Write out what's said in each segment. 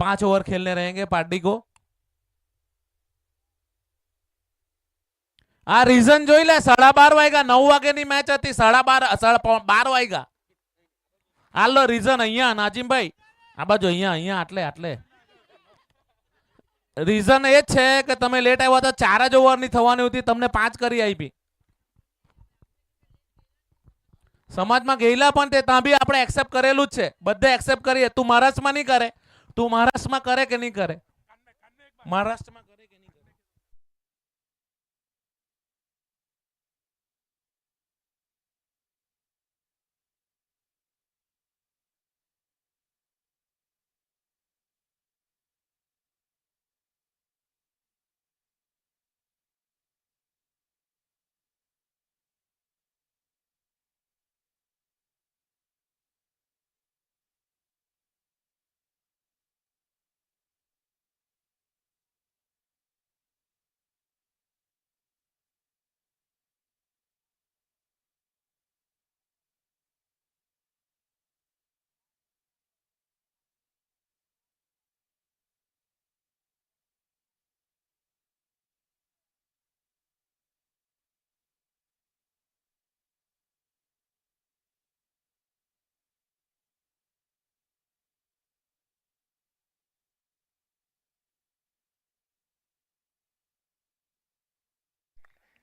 5 over खेलने रहेंगे party को। આ રીઝન જોઈ લે 12:30 વાગ્યા 9 વાગ્યાની મેચ હતી 12:30 વાગ્યા હાલો રીઝન અહીંયા નાજીમભાઈ આ બાજુ અહીંયા અહીંયા આટલે રીઝન એ છે કે તમે લેટ આવ્યા તો 4 જ ઓવરની થવાની હતી તમને 5 કરી આપી સમાજમાં ગયેલા પણ તે ત્યાં બી આપણે એક્સેપ્ટ કરેલું જ છે બધે એક્સેપ્ટ કરીએ તું મહારાષ્ટ્રમાં નહીં કરે તું મહારાષ્ટ્રમાં કરે કે નહીં કરે મહારાષ્ટ્રમાં કરે કે નહીં કરે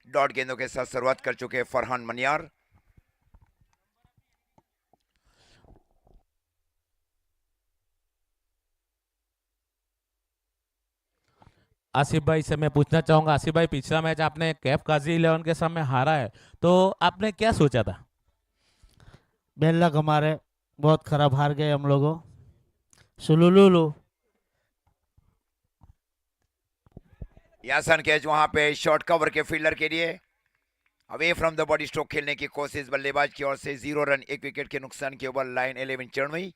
डॉट गेंदों के साथ शुरुआत कर चुके हैं फरहान मनियार। आसिफ भाई से मैं पूछना चाहूंगा आसिफ भाई पिछला मैच आपने कैफ काजी 11 के सामने हारा है तो आपने क्या सोचा था? बेल लक हमारे बहुत खराब हार गए हम लोगों। सुलुलुलु यासन कैच वहां पे शॉर्ट कवर के फील्डर के लिए away from the body stroke खेलने की कोशिश बल्लेबाज की ओर से 0 रन 1 विकेट के नुकसान के ऊपर लाइन 11 चढ़ हुई।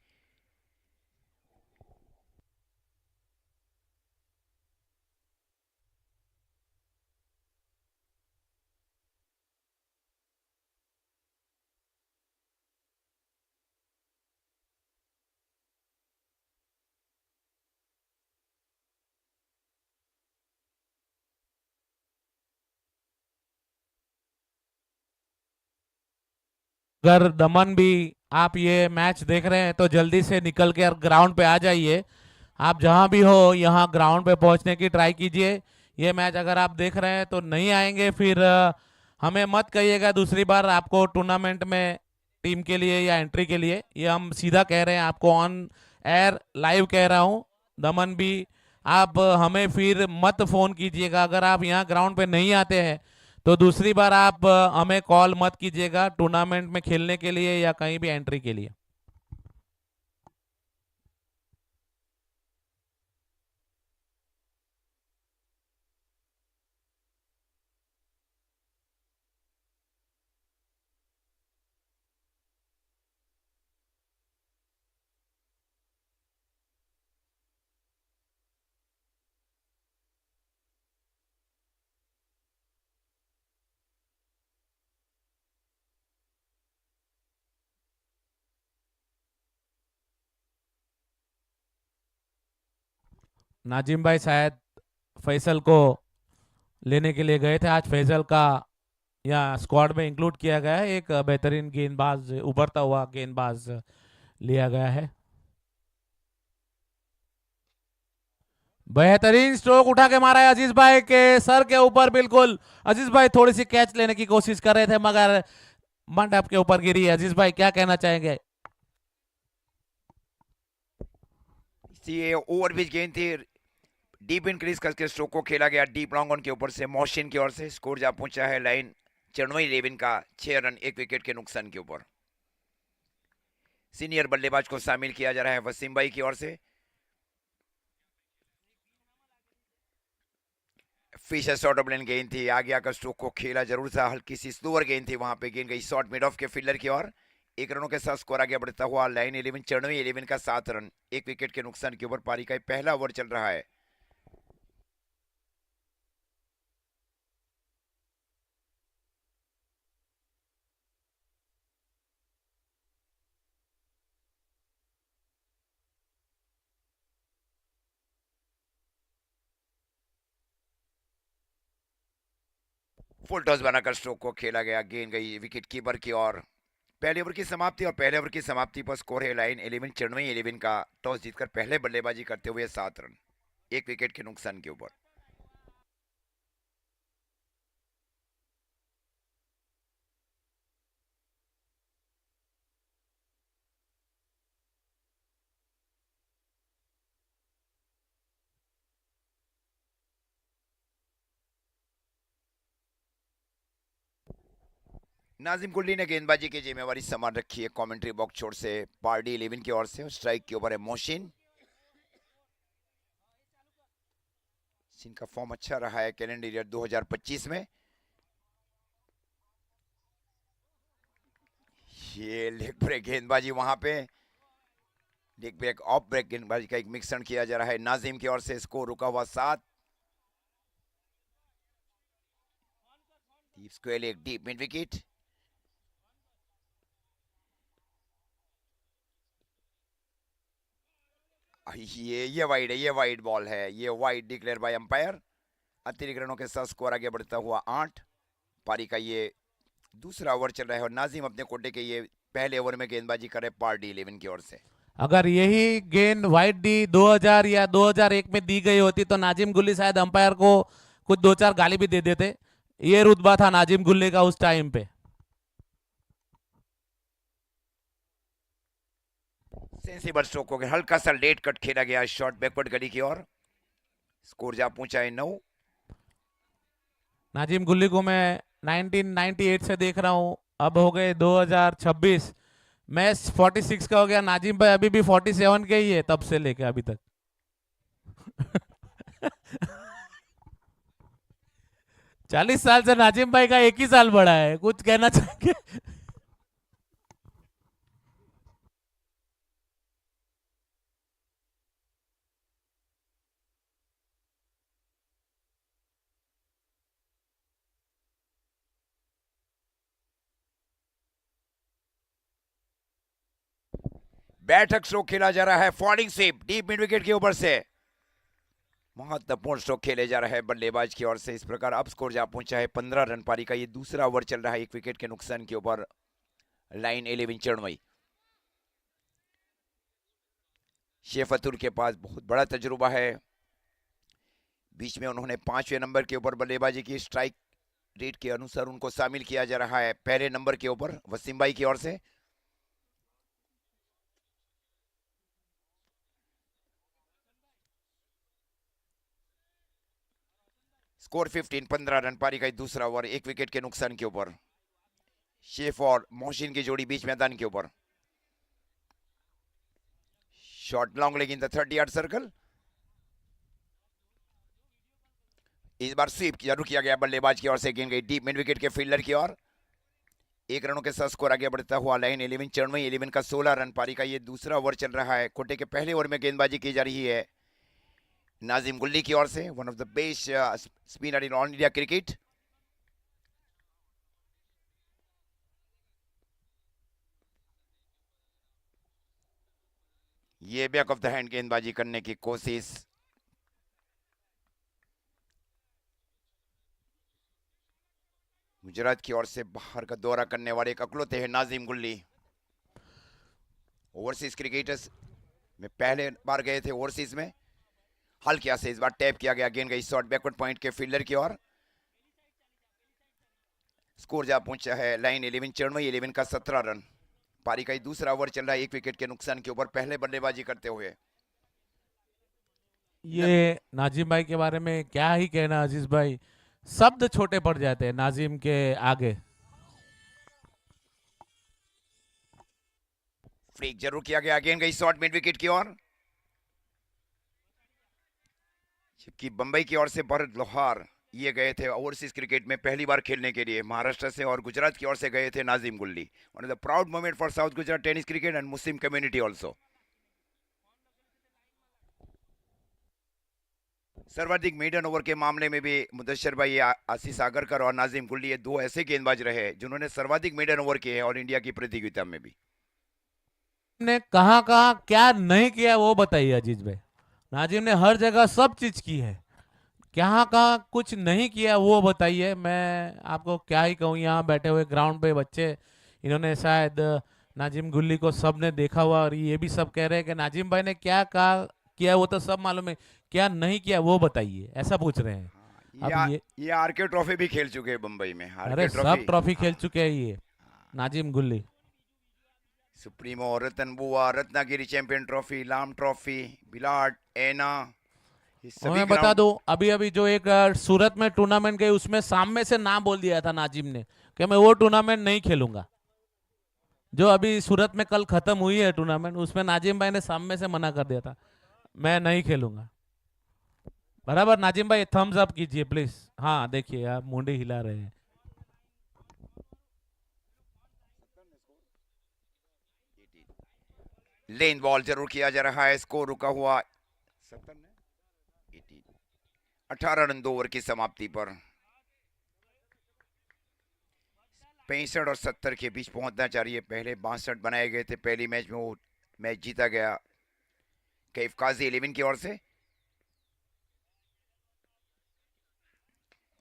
अगर दमन भी आप ये मैच देख रहे हैं तो जल्दी से निकल के ग्राउंड पे आ जाइए। आप जहां भी हो यहाँ ग्राउंड पे पहुंचने की ट्राई कीजिए। ये मैच अगर आप देख रहे हैं तो नहीं आएंगे फिर हमें मत कहिएगा दूसरी बार आपको टूर्नामेंट में टीम के लिए या एंट्री के लिए। ये हम सीधा कह रहे हैं आपको ऑन एयर लाइव कह रहा हूँ। दमन भी आप हमें फिर मत फोन कीजिएगा अगर आप यहाँ ग्राउंड पे नहीं आते हैं तो दूसरी बार आप हमें कॉल मत कीजिएगा टूर्नामेंट में खेलने के लिए या कहीं भी एंट्री के लिए। नाजिम भाई शायद फैसल को लेने के लिए गए थे। आज फैसल का यहाँ स्क्वाड में इंक्लूड किया गया है। एक बेहतरीन गेंदबाज उभरता हुआ गेंदबाज लिया गया है। बेहतरीन स्ट्रोक उठा के मारा है अजीज भाई के सर के ऊपर बिल्कुल। अजीज भाई थोड़ी सी कैच लेने की कोशिश कर रहे थे मगर मंडप के ऊपर गिरी। अजीज भाई क्या कहना चाहेंगे? ओवर पिच गेंद थी डीप इंक्रीज करके स्ट्रोक को खेला गया डीप लॉन्ग ऑन के ऊपर से मोहसिन की ओर से। स्कोर जा पहुंचा है लाइन 11 का 6 रन 1 विकेट के नुकसान के ऊपर। सीनियर बल्लेबाज को शामिल किया जा रहा है वसीम भाई की ओर से। फिशर शॉर्ट ऑफ लेन गेंद थी आगे आकर स्ट्रोक को खेला जरूर था। हल्की सी स्लोअर गेंद थी वहां पे गेंद गई शॉर्ट मिड ऑफ के फील्डर की ओर। 1 रनों के साथ स्कोर आगे बढ़ता हुआ लाइन 11 का 7 रन 1 विकेट के नुकसान के ऊपर। पारी का पहला ओवर चल रहा है। फुल टॉस बनाकर स्ट्रोक को खेला गया, गेंद गई विकेट कीपर की ओर। पहले ओवर की समाप्ति, और पहले ओवर की समाप्ति पर स्कोर है लाइन 11 चेन्नई 11 का। टॉस जीतकर पहले बल्लेबाजी करते हुए 7 रन, 1 विकेट के नुकसान के ऊपर। नाजिम कुल्ली ने गेंदबाजी की जिम्मेवारी संभाल रखी है कमेंट्री बॉक्स छोर से पार्टी 11 की ओर से। और स्ट्राइक के ऊपर है मोहसिन। इनका फॉर्म अच्छा रहा है कैलेंडर ईयर 2025 में। ये लेग ब्रेक गेंदबाजी, वहां पे लेग ब्रेक ऑफ ब्रेक गेंदबाजी का एक मिश्रण किया जा रहा है नाजिम की ओर से। स्कोर रुका हुआ 7। एक डीप मिड विकेट। ये वाइड है, ये वाइड बॉल है, ये वाइड डिक्लेयर बाय अंपायर। अतिरिक्त रनों के साथ स्कोर आगे बढ़ता हुआ 8। पारी का ये दूसरा ओवर चल रहा है और नाजिम अपने कोटे के ये पहले ओवर में गेंदबाजी करे पार्टी 11 की ओर से। अगर यही गेंद वाइड डी 2000 या 2001 में दी गई होती तो नाजिम गुल्ली शायद अंपायर को कुछ 2-4 गाली भी दे देते। ये रुतबा था नाजिम गुल्ली का उस टाइम पे। सेंसिबल स्ट्रोक हो गया, हल्का सा लेट कट खेला गया शॉट बैकवर्ड गली की ओर। स्कोर जा पहुंचा है 9। नाजिम गुल्ली को मैं 1998 से देख रहा हूं, अब हो गए 2026, मैच 46 का हो गया। नाजिम भाई अभी भी 47 के ही है तब से लेके अभी तक। 40 साल से नाजिम भाई का एक ही साल बड़ा है, कुछ कहना चाहेंगे? बैठक स्ट्रोक खेला जा रहा है, falling sweep deep mid wicket के ऊपर से। महत्वपूर्ण स्ट्रोक खेले जा रहा है बल्लेबाज की ओर से। इस प्रकार अब स्कोर जा पहुंचा है 15 रन। पारी का ये दूसरा ओवर चल रहा है, 1 विकेट के नुकसान के ऊपर। लाइन 11 चेन्नई। शेफतुल के पास बहुत बड़ा तजुर्बा है। बीच में उन्होंने 5वें नंबर के ऊपर बल्लेबाजी की। स्ट्राइक रेट के अनुसार उनको शामिल किया जा रहा है पहले नंबर के ऊपर वसीम भाई की ओर से। Score 15 run. पारी का दूसरा ओवर, 1 विकेट के नुकसान के ऊपर। शेफ और मोहसिन की जोड़ी बीच मैदान के ऊपर। Shot long leg in the 30 yard circle. इस बार स्वीप जरूर किया गया बल्लेबाज की ओर से। गेंद गई डीप मिड विकेट के फील्डर की ओर। 1 रनों के साथ स्कोर आगे बढ़ता हुआ लाइन 11 चेन्नई 11 का 16 रन। पारी का ये दूसरा ओवर चल रहा है। कोटे के पहले ओवर में गेंदबाजी की जा रही है नाजिम गुल्ली की ओर से, one of the best spinner in all India cricket. ये बैक ऑफ द हैंड गेंदबाजी करने की कोशिश। गुजरात की ओर से बाहर का दौरा करने वाले एक अकलौते हैं नाजिम गुल्ली। ओवरसीज क्रिकेटर्स में पहले बार गए थे ओवरसीज में। हल्के से इस बार टैप किया गया, गेंद गई शॉट बैकवर्ड पॉइंट के फील्डर की ओर। स्कोर जा पहुंचा है लाइन 11 चेन्नई 11 का 17 रन। पारी का दूसरा ओवर चल रहा है, 1 विकेट के नुकसान के ऊपर पहले बल्लेबाजी करते हुए। ये नाजिम भाई के बारे में क्या ही कहना अजीज भाई, शब्द छोटे पड़ जाते हैं नाजिम के आगे। फ्लिक जरूर किया गया, गेंद गई शॉट मिड विकेट की ओर। जबकि बंबई की ओर से भरत लोहार ये गए थे ओवरसीज क्रिकेट में पहली बार खेलने के लिए महाराष्ट्र से, और गुजरात की ओर से गए थे नाजिम गुल्ली। One of the proud moment for south Gujarat tennis cricket and Muslim community also. सर्वाधिक मेडन ओवर के मामले में भी मुदस्सर भाई, आशीष आगरकर और नाजिम गुल्ली ये 2 ऐसे गेंदबाज रहे जिन्होंने सर्वाधिक मेडन ओवर किए हैं और इंडिया की प्रतियोगिता में भी। ने कहां कहां क्या नहीं किया वो बताइए अजीज भाई। नाजिम ने हर जगह सब चीज की है, क्या कहाँ कुछ नहीं किया वो बताइए। मैं आपको क्या ही कहूँ, यहाँ बैठे हुए ग्राउंड पे बच्चे, इन्होंने शायद नाजिम गुल्ली को सब ने देखा हुआ, और ये भी सब कह रहे हैं कि नाजिम भाई ने क्या कहा किया वो तो सब मालूम है, क्या नहीं किया वो बताइए, ऐसा पूछ रहे हैं। हाँ, अब ये ये आरके ट्रॉफी भी खेल चुके हैं मुंबई में, अरे आरके सब ट्रॉफी। ट्रॉफी खेल हाँ, चुके हैं ये नाजिम गुल्ली। सुप्रीमो, रतन बुआ, रत्नागिरी चैंपियन ट्रॉफी, लाम ट्रॉफी, बिलाट, एना, ये और सभी मैं बता ग्राउंड। दूं, अभी अभी जो एक सूरत में टूर्नामेंट गई उसमें सामने से नाम बोल दिया था नाजिम ने कि मैं वो टूर्नामेंट नहीं खेलूंगा। जो अभी सूरत में कल खत्म हुई है टूर्नामेंट, उसमें नाजिम भाई ने सामने से मना कर दिया था, मैं नहीं खेलूंगा। बराबर नाजिम भाई, थम्स अप कीजिए प्लीज। हाँ देखिए आप मुंडी हिला रहे हैं। लेन बॉल जरूर किया जा रहा है, स्कोर रुका हुआ 18 रन 2 ओवर की समाप्ति पर। 65 और 70 के बीच पहुंचना चाहिए। पहले 62 बनाए गए थे पहली मैच में, वो मैच जीता गया कैफ काजी 11 की ओर से।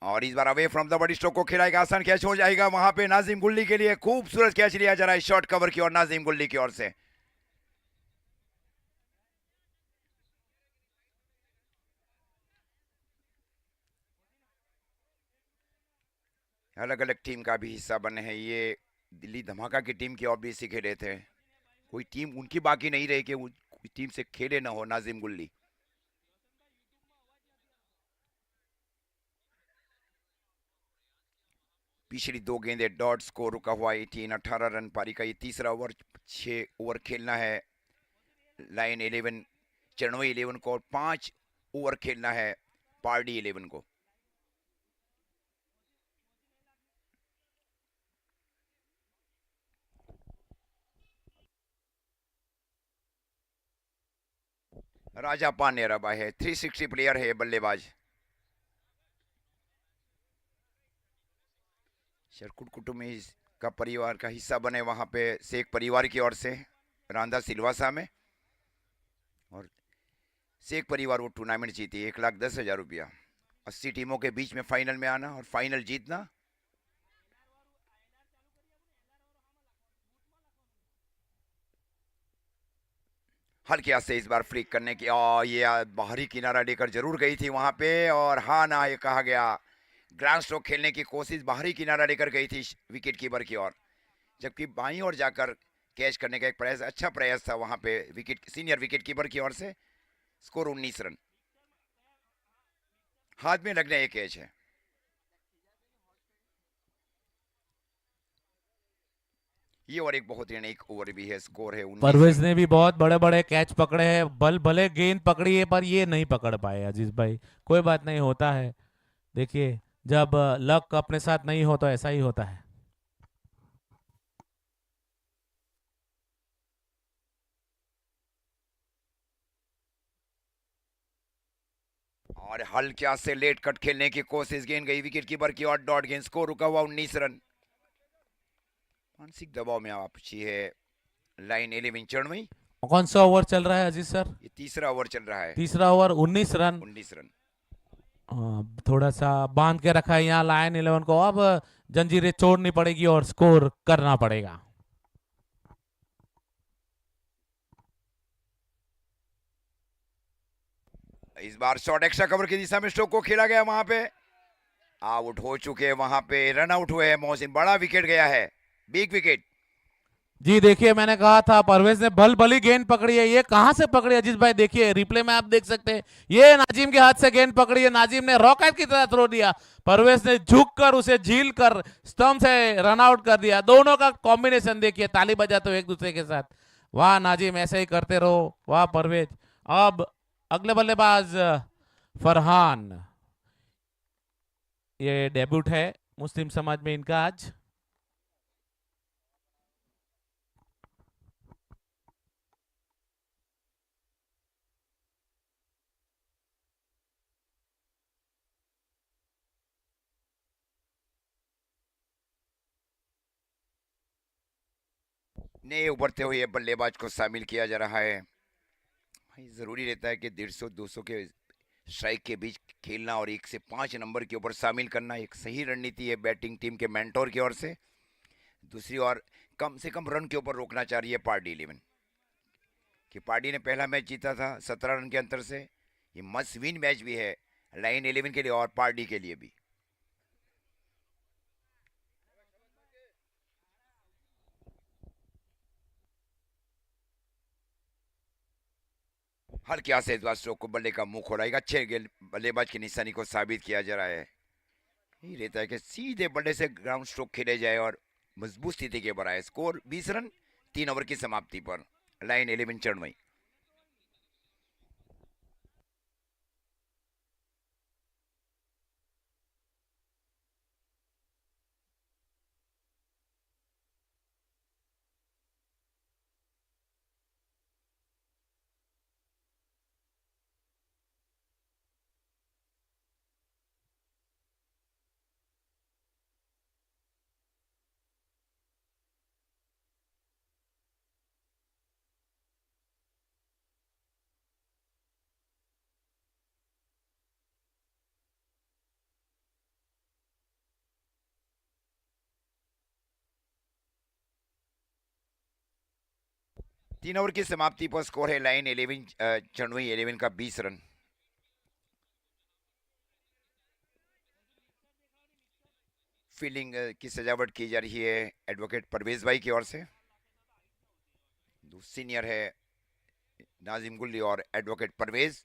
और इस बार अवे फ्रॉम द बड़ी स्ट्रोक को खेला, एक आसान कैच हो जाएगा वहां पे नाजिम गुल्ली के लिए। खूबसूरत कैच लिया जा रहा है शॉर्ट कवर की ओर नाजिम गुल्ली की ओर से। अलग अलग टीम का भी हिस्सा बने हैं ये। दिल्ली धमाका की टीम की ओर भी इसी खेले थे। कोई टीम उनकी बाकी नहीं रही कि वो कोई टीम से खेले ना हो नाजिम गुल्ली। पिछली 2 गेंदे डॉट, स्कोर रुका हुआ 18 रन पारी का ये तीसरा ओवर। 6 ओवर खेलना है लाइन 11 चरणोई 11 को, और 5 ओवर खेलना है पार्डी 11 को। राजा पानेराबा है, 360 प्लेयर है बल्लेबाज। शरकुट कुटुंब का परिवार का हिस्सा बने वहां पे शेख परिवार की ओर से रांदा सिलवासा में। और शेख परिवार वो टूर्नामेंट जीती 1,10,000 रुपया। 80 टीमों के बीच में फाइनल में आना और फाइनल जीतना। हल्के हाथ से इस बार फ्लिक करने की, और ये बाहरी किनारा लेकर जरूर गई थी वहां पे, और हाँ ना ये कहा गया। ग्रांड स्ट्रोक खेलने की कोशिश बाहरी किनारा लेकर गई थी विकेट कीपर की ओर, जबकि बाईं ओर जाकर कैच करने का एक प्रयास, अच्छा प्रयास था वहां पे विकेट सीनियर विकेट कीपर की ओर से। Score 19 run. हाथ में लगने एक कैच है। ये और एक बहुत ही एक ओवर भी है, स्कोर है 19 परवेज रन। ने भी बहुत बड़े बड़े कैच पकड़े हैं, भले गेंद पकड़ी है पर ये नहीं पकड़ पाए अजीज भाई। कोई बात नहीं, होता है। देखिए जब लक अपने साथ नहीं हो तो ऐसा ही होता है। और हल्का से लेट कट खेलने की कोशिश, गेंद गई विकेट कीपर की और डॉट गेंद, स्कोर रुका हुआ 19 रन। मानसिक दबाव में वापसी है लाइन 11 चरणवी। कौन सा ओवर चल रहा है अजीज सर? ये तीसरा ओवर चल रहा है। तीसरा ओवर 19 रन। 19 रन। थोड़ा सा बांध के रखा है यहाँ लाइन 11 को, अब जंजीरें छोड़नी पड़ेगी और स्कोर करना पड़ेगा। इस बार शॉट एक्स्ट्रा कवर की दिशा में स्ट्रोक को खेला गया, वहां पे आउट हो चुके हैं, वहां पे रन आउट हुए हैं मोहसिन। बड़ा विकेट गया है, बिग विकेट। जी देखिए, मैंने कहा था परवेज ने भली गेंद पकड़ी है। ये कहां से पकड़ी अजीत भाई? देखिए रिप्ले में आप देख सकते हैं, ये नाजिम के हाथ से गेंद पकड़ी है, नाजिम ने रॉकेट की तरह थ्रो दिया, परवेज ने झुककर उसे झील कर स्टंप से रन आउट कर दिया। दोनों का कॉम्बिनेशन देखिए, ताली बजाते हो एक दूसरे के साथ। वाह नाजिम, ऐसे ही करते रहो, वाह परवेज। अब अगले बल्लेबाज फरहान, ये डेब्यूट है मुस्लिम समाज में इनका आज। नए उभरते हुए बल्लेबाज को शामिल किया जा रहा है। भाई जरूरी रहता है कि 150 200 के स्ट्राइक के बीच खेलना और 1 से 5 नंबर के ऊपर शामिल करना एक सही रणनीति है बैटिंग टीम के मेंटोर की ओर से। दूसरी ओर कम से कम रन के ऊपर रोकना चाह रही है पार्टी 11 कि पार्टी ने पहला मैच जीता था 17 रन के अंतर से। ये मस्ट विन मैच भी है लाइन 11 के लिए और पार्टी के लिए भी। हल्के से इस बार स्ट्रोक को बल्ले का मुंह खोड़ा, एक अच्छे बल्लेबाज की निशानी को साबित किया जा रहा है। यही रहता है कि सीधे बल्ले से ग्राउंड स्ट्रोक खेले जाए और मजबूत स्थिति के ऊपर आए। स्कोर 20 रन 3 ओवर की समाप्ति पर लाइन 11 चढ़मई। तीन ओवर की समाप्ति पर स्कोर है लाइन 11 चढ़मई 11 का 20 रन। फील्डिंग की सजावट की जा रही है एडवोकेट परवेज भाई की ओर से। सीनियर है नाजिम गुल्ली और एडवोकेट परवेज।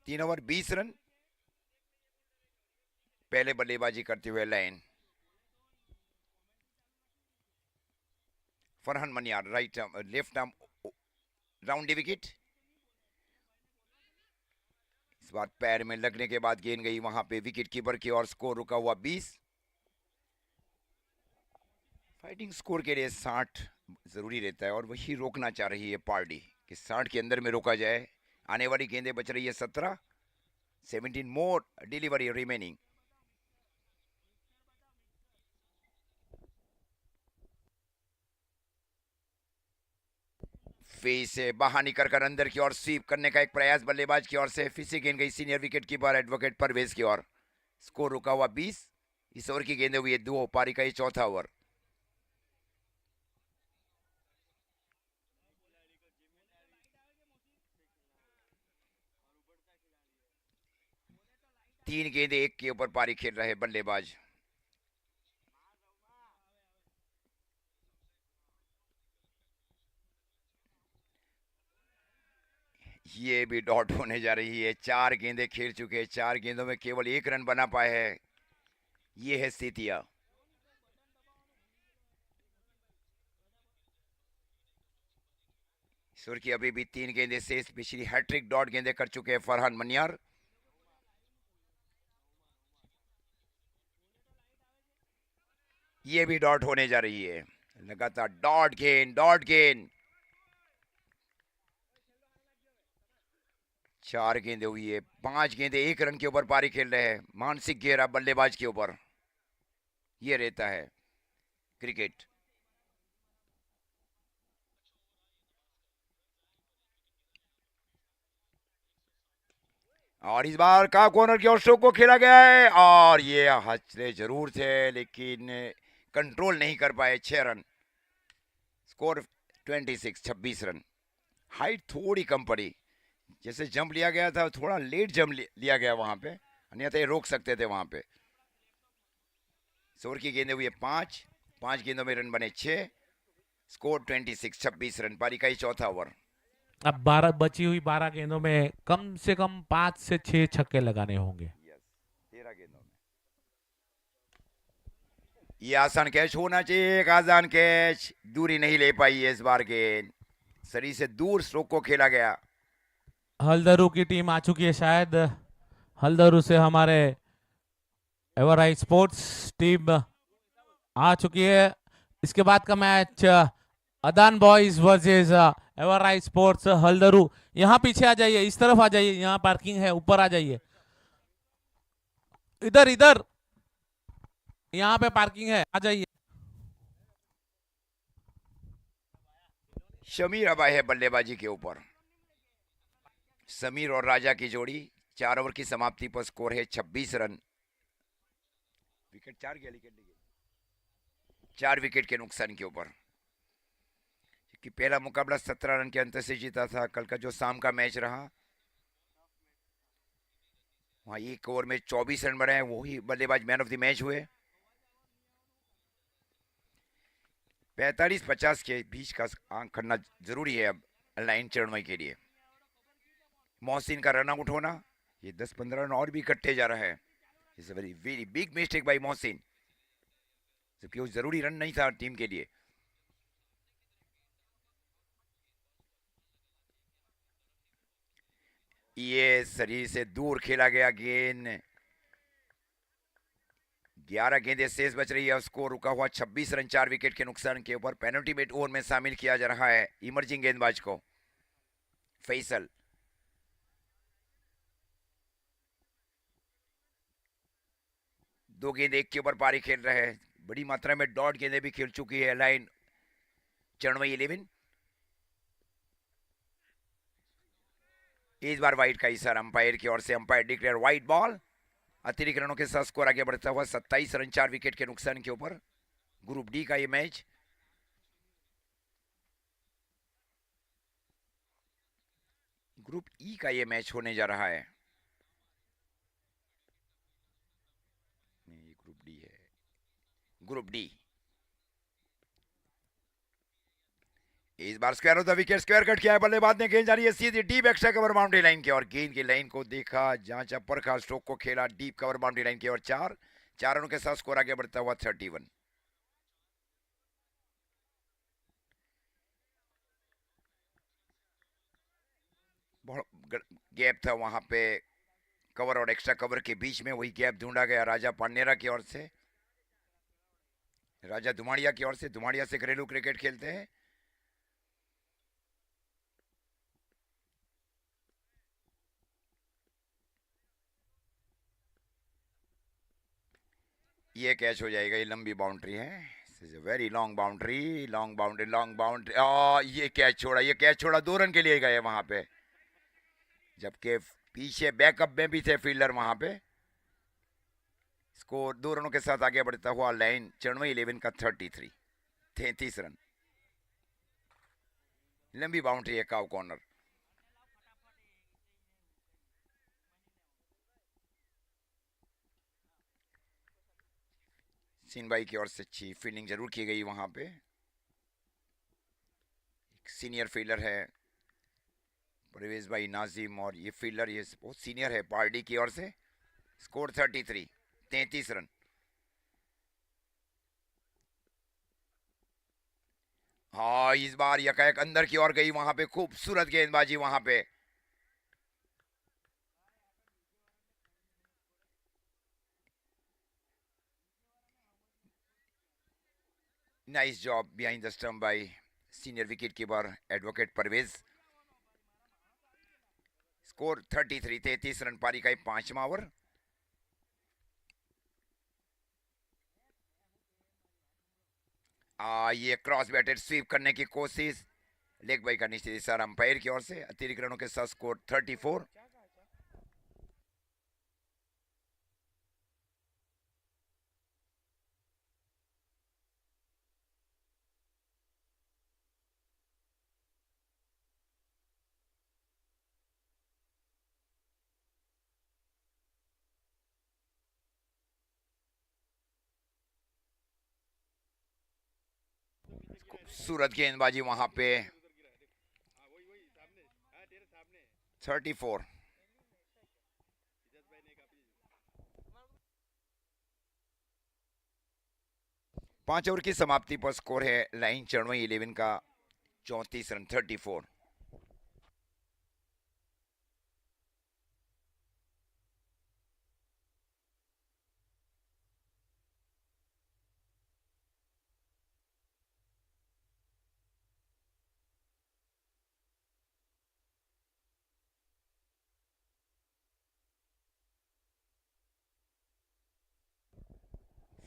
3 over 20 run. पहले बल्लेबाजी करते हुए line Farhan Maniyar right left arm round wicket. इस बार पैर में लगने के बाद गेंद गई वहां पे विकेट कीपर की और स्कोर रुका हुआ 20। फाइटिंग स्कोर के लिए 60 जरूरी रहता है और वही रोकना चाह रही है पार्टी कि 60 के अंदर में रोका जाए। आने वाली गेंदें बच रही है 17 मोर डिलीवरी रिमेनिंग। फेस से बाहर निकल कर अंदर की ओर स्वीप करने का एक प्रयास बल्लेबाज की ओर से। फिर से गेंद गई senior wicket keeper advocate Parvez की ओर। स्कोर रुका हुआ 20। इस ओवर की गेंदें हुई है 2 पारी का ये चौथा ओवर। तीन गेंदें एक के ऊपर पारी खेल रहे बल्लेबाज। ये भी डॉट होने जा रही है। 4 गेंदें खेल चुके हैं, 4 गेंदों में केवल 1 रन बना पाए हैं। ये है स्थितियां। सुर की अभी भी 3 गेंदें शेष। पिछली हैट्रिक डॉट गेंदें कर चुके हैं फरहान मनियार। ये भी डॉट होने जा रही है। लगातार डॉट गेंद डॉट गेंद। 4 गेंदें हुई है, 5 गेंदें 1 रन के ऊपर पारी खेल रहे हैं। मानसिक घेरा बल्लेबाज के ऊपर ये रहता है क्रिकेट। और इस बार का कॉर्नर की ओर स्ट्रोक को खेला गया है और ये हचले जरूर थे लेकिन कंट्रोल नहीं कर पाए। 6 रन। Score 26 run. हाइट थोड़ी कम पड़ी, जैसे जंप लिया गया था थोड़ा लेट जंप लिया गया वहां पे, अन्यथा ये रोक सकते थे वहां पे। ओवर की गेंदें हुई है 5 गेंदों में रन बने 6। Score 26 run. पारी का ही चौथा ओवर। अब 12 बची हुई 12 गेंदों में कम से कम 5 से 6 छक्के लगाने होंगे। 13 गेंदों में ये आसान कैच होना चाहिए। एक आसान कैच, दूरी नहीं ले पाई है इस बार गेंद। शरीर से दूर स्ट्रोक को खेला गया। हल्दरू की टीम आ चुकी है शायद। हल्दरू से हमारे एवरआई स्पोर्ट्स टीम आ चुकी है। इसके बाद का मैच अदान बॉयज वर्सेस एवरआई स्पोर्ट्स हल्दरू। यहाँ पीछे आ जाइए, इस तरफ आ जाइए, यहाँ पार्किंग है, ऊपर आ जाइए। इधर इधर यहाँ पे पार्किंग है, आ जाइए। शमीर अब आए हैं बल्लेबाजी के ऊपर। समीर और राजा की जोड़ी, 4 ओवर की समाप्ति पर स्कोर है 26 रन। विकेट 4 गया, विकेट 4 विकेट के नुकसान के ऊपर। कि पहला मुकाबला 17 रन के अंतर से जीता था। कल का जो शाम का मैच रहा वहां 1 ओवर में 24 रन बनाए, वही बल्लेबाज मैन ऑफ द मैच हुए। 45-50 के बीच का आंक करना जरूरी है अब लाइन चरणमई के लिए। मोहसिन का रन आउट होना, ये 10-15 रन और भी कटते जा रहा है। It's a very very big mistake by Mohsin, जबकि वो जरूरी रन नहीं था टीम के लिए। ये शरीर से दूर खेला गया गेंद। 11 गेंदें शेष बच रही है, स्कोर रुका हुआ 26 रन 4 विकेट के नुकसान के ऊपर। पेनल्टी मेट ओवर में शामिल किया जा रहा है इमर्जिंग गेंदबाज को, फैसल। दो गेंद एक के ऊपर पारी खेल रहे हैं। बड़ी मात्रा में डॉट गेंदें भी खेल चुकी है लाइन चरणमई 11। इस बार वाइड का इशारा अंपायर की ओर से, अंपायर डिक्लेयर वाइड बॉल। अतिरिक्त रनों के साथ स्कोर आगे बढ़ता हुआ 27 रन 4 विकेट के नुकसान के ऊपर। ग्रुप डी का ये मैच। ग्रुप ई का ये मैच होने जा रहा है। नहीं, ये ग्रुप डी है। Group D. इस बार square of the wicket, square cut किया है बल्लेबाज ने। गेंद जा रही है सीधी deep extra cover boundary line की ओर। गेंद की लाइन को देखा, जांचा, परखा, स्ट्रोक को खेला, डीप कवर बाउंड्री लाइन की ओर। 4 रनों के साथ स्कोर आगे बढ़ता हुआ 31। बहुत गैप था वहां पे कवर और एक्स्ट्रा कवर के बीच में, वही गैप ढूंढा गया राजा पांडेरा की ओर से। राजा धुमाड़िया की ओर से। धुमाड़िया से घरेलू क्रिकेट खेलते हैं। ये कैच हो जाएगा, ये लंबी बाउंड्री है। Very long boundary, long boundary, long boundary. ये कैच छोड़ा, ये कैच छोड़ा, 2 रन के लिए गए वहां पे, जबकि पीछे बैकअप में भी थे फील्डर वहां पे। स्कोर 2 रनों के साथ आगे बढ़ता हुआ लाइन चरणमई 11 का 33 रन। लंबी बाउंड्री है, काव कॉर्नर। सीन भाई की ओर से अच्छी फील्डिंग जरूर की गई वहां पे। सीनियर फील्डर है परवेज भाई नाजिम, और ये फील्डर ये बहुत सीनियर है पार्टी की ओर से। Score 33 run. हाँ, इस बार यकायक अंदर की ओर गई वहां पे, खूबसूरत गेंदबाजी वहां पे। Nice job behind the stump by senior wicket keeper advocate Parvez. Score 33 run, पारी का 5वां ओवर। ये क्रॉस बैटेड स्वीप करने की कोशिश, लेग बाई का निश्चित इशारा अंपायर की ओर से। अतिरिक्त रनों के साथ स्कोर 34। खूबसूरत गेंदबाजी वहां पे। 34। 5 ओवर की समाप्ति पर स्कोर है लाइन चरणमई 11 का 34 रन, 34।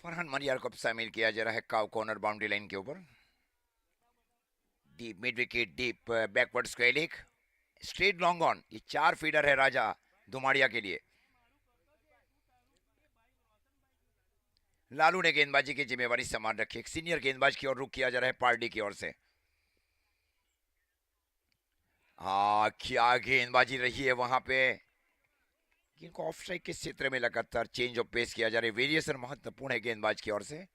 फरहान मरियार को शामिल किया जा रहा है काव कॉर्नर बाउंड्री लाइन के ऊपर। Deep mid wicket, deep backward square leg, straight long on. ये 4 फीडर है राजा दुमाड़िया के लिए। लालू ने गेंदबाजी की जिम्मेवारी संभाल रखी। एक सीनियर गेंदबाज की ओर रुख किया जा रहा है पार्टी की ओर से। क्या गेंदबाजी रही है वहां पे। इनको ऑफ स्ट्राइक के क्षेत्र में लगातार चेंज ऑफ पेस किया जा रहा है। वेरिएशन महत्वपूर्ण है गेंदबाज की ओर से।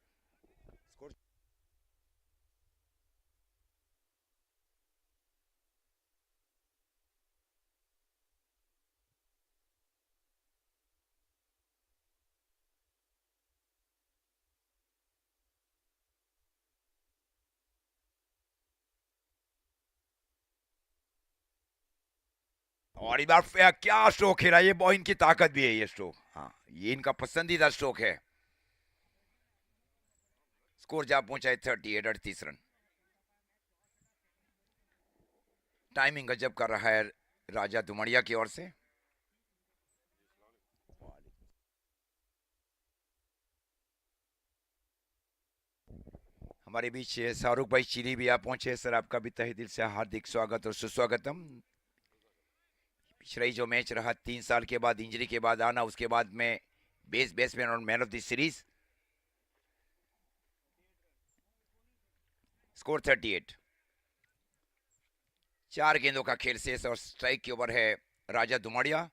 और इस बार क्या स्ट्रोक खेला। ये बॉय इनकी ताकत भी है ये स्ट्रोक। हाँ, ये इनका पसंदीदा स्ट्रोक है। स्कोर जा पहुंचा है 38 रन। टाइमिंग गजब कर रहा है राजा दुमड़िया की ओर से। हमारे बीच शाहरुख भाई चिरी भी आप पहुंचे। सर आपका भी तहे दिल से हार्दिक स्वागत और सुस्वागतम। पिछड़ा जो मैच रहा 3 साल के बाद इंजरी के बाद आना, उसके बाद में बेस्ट बैट्समैन और man of the series. Score 38। 4 गेंदों का खेल शेष और स्ट्राइक के ओवर है राजा दुमड़िया।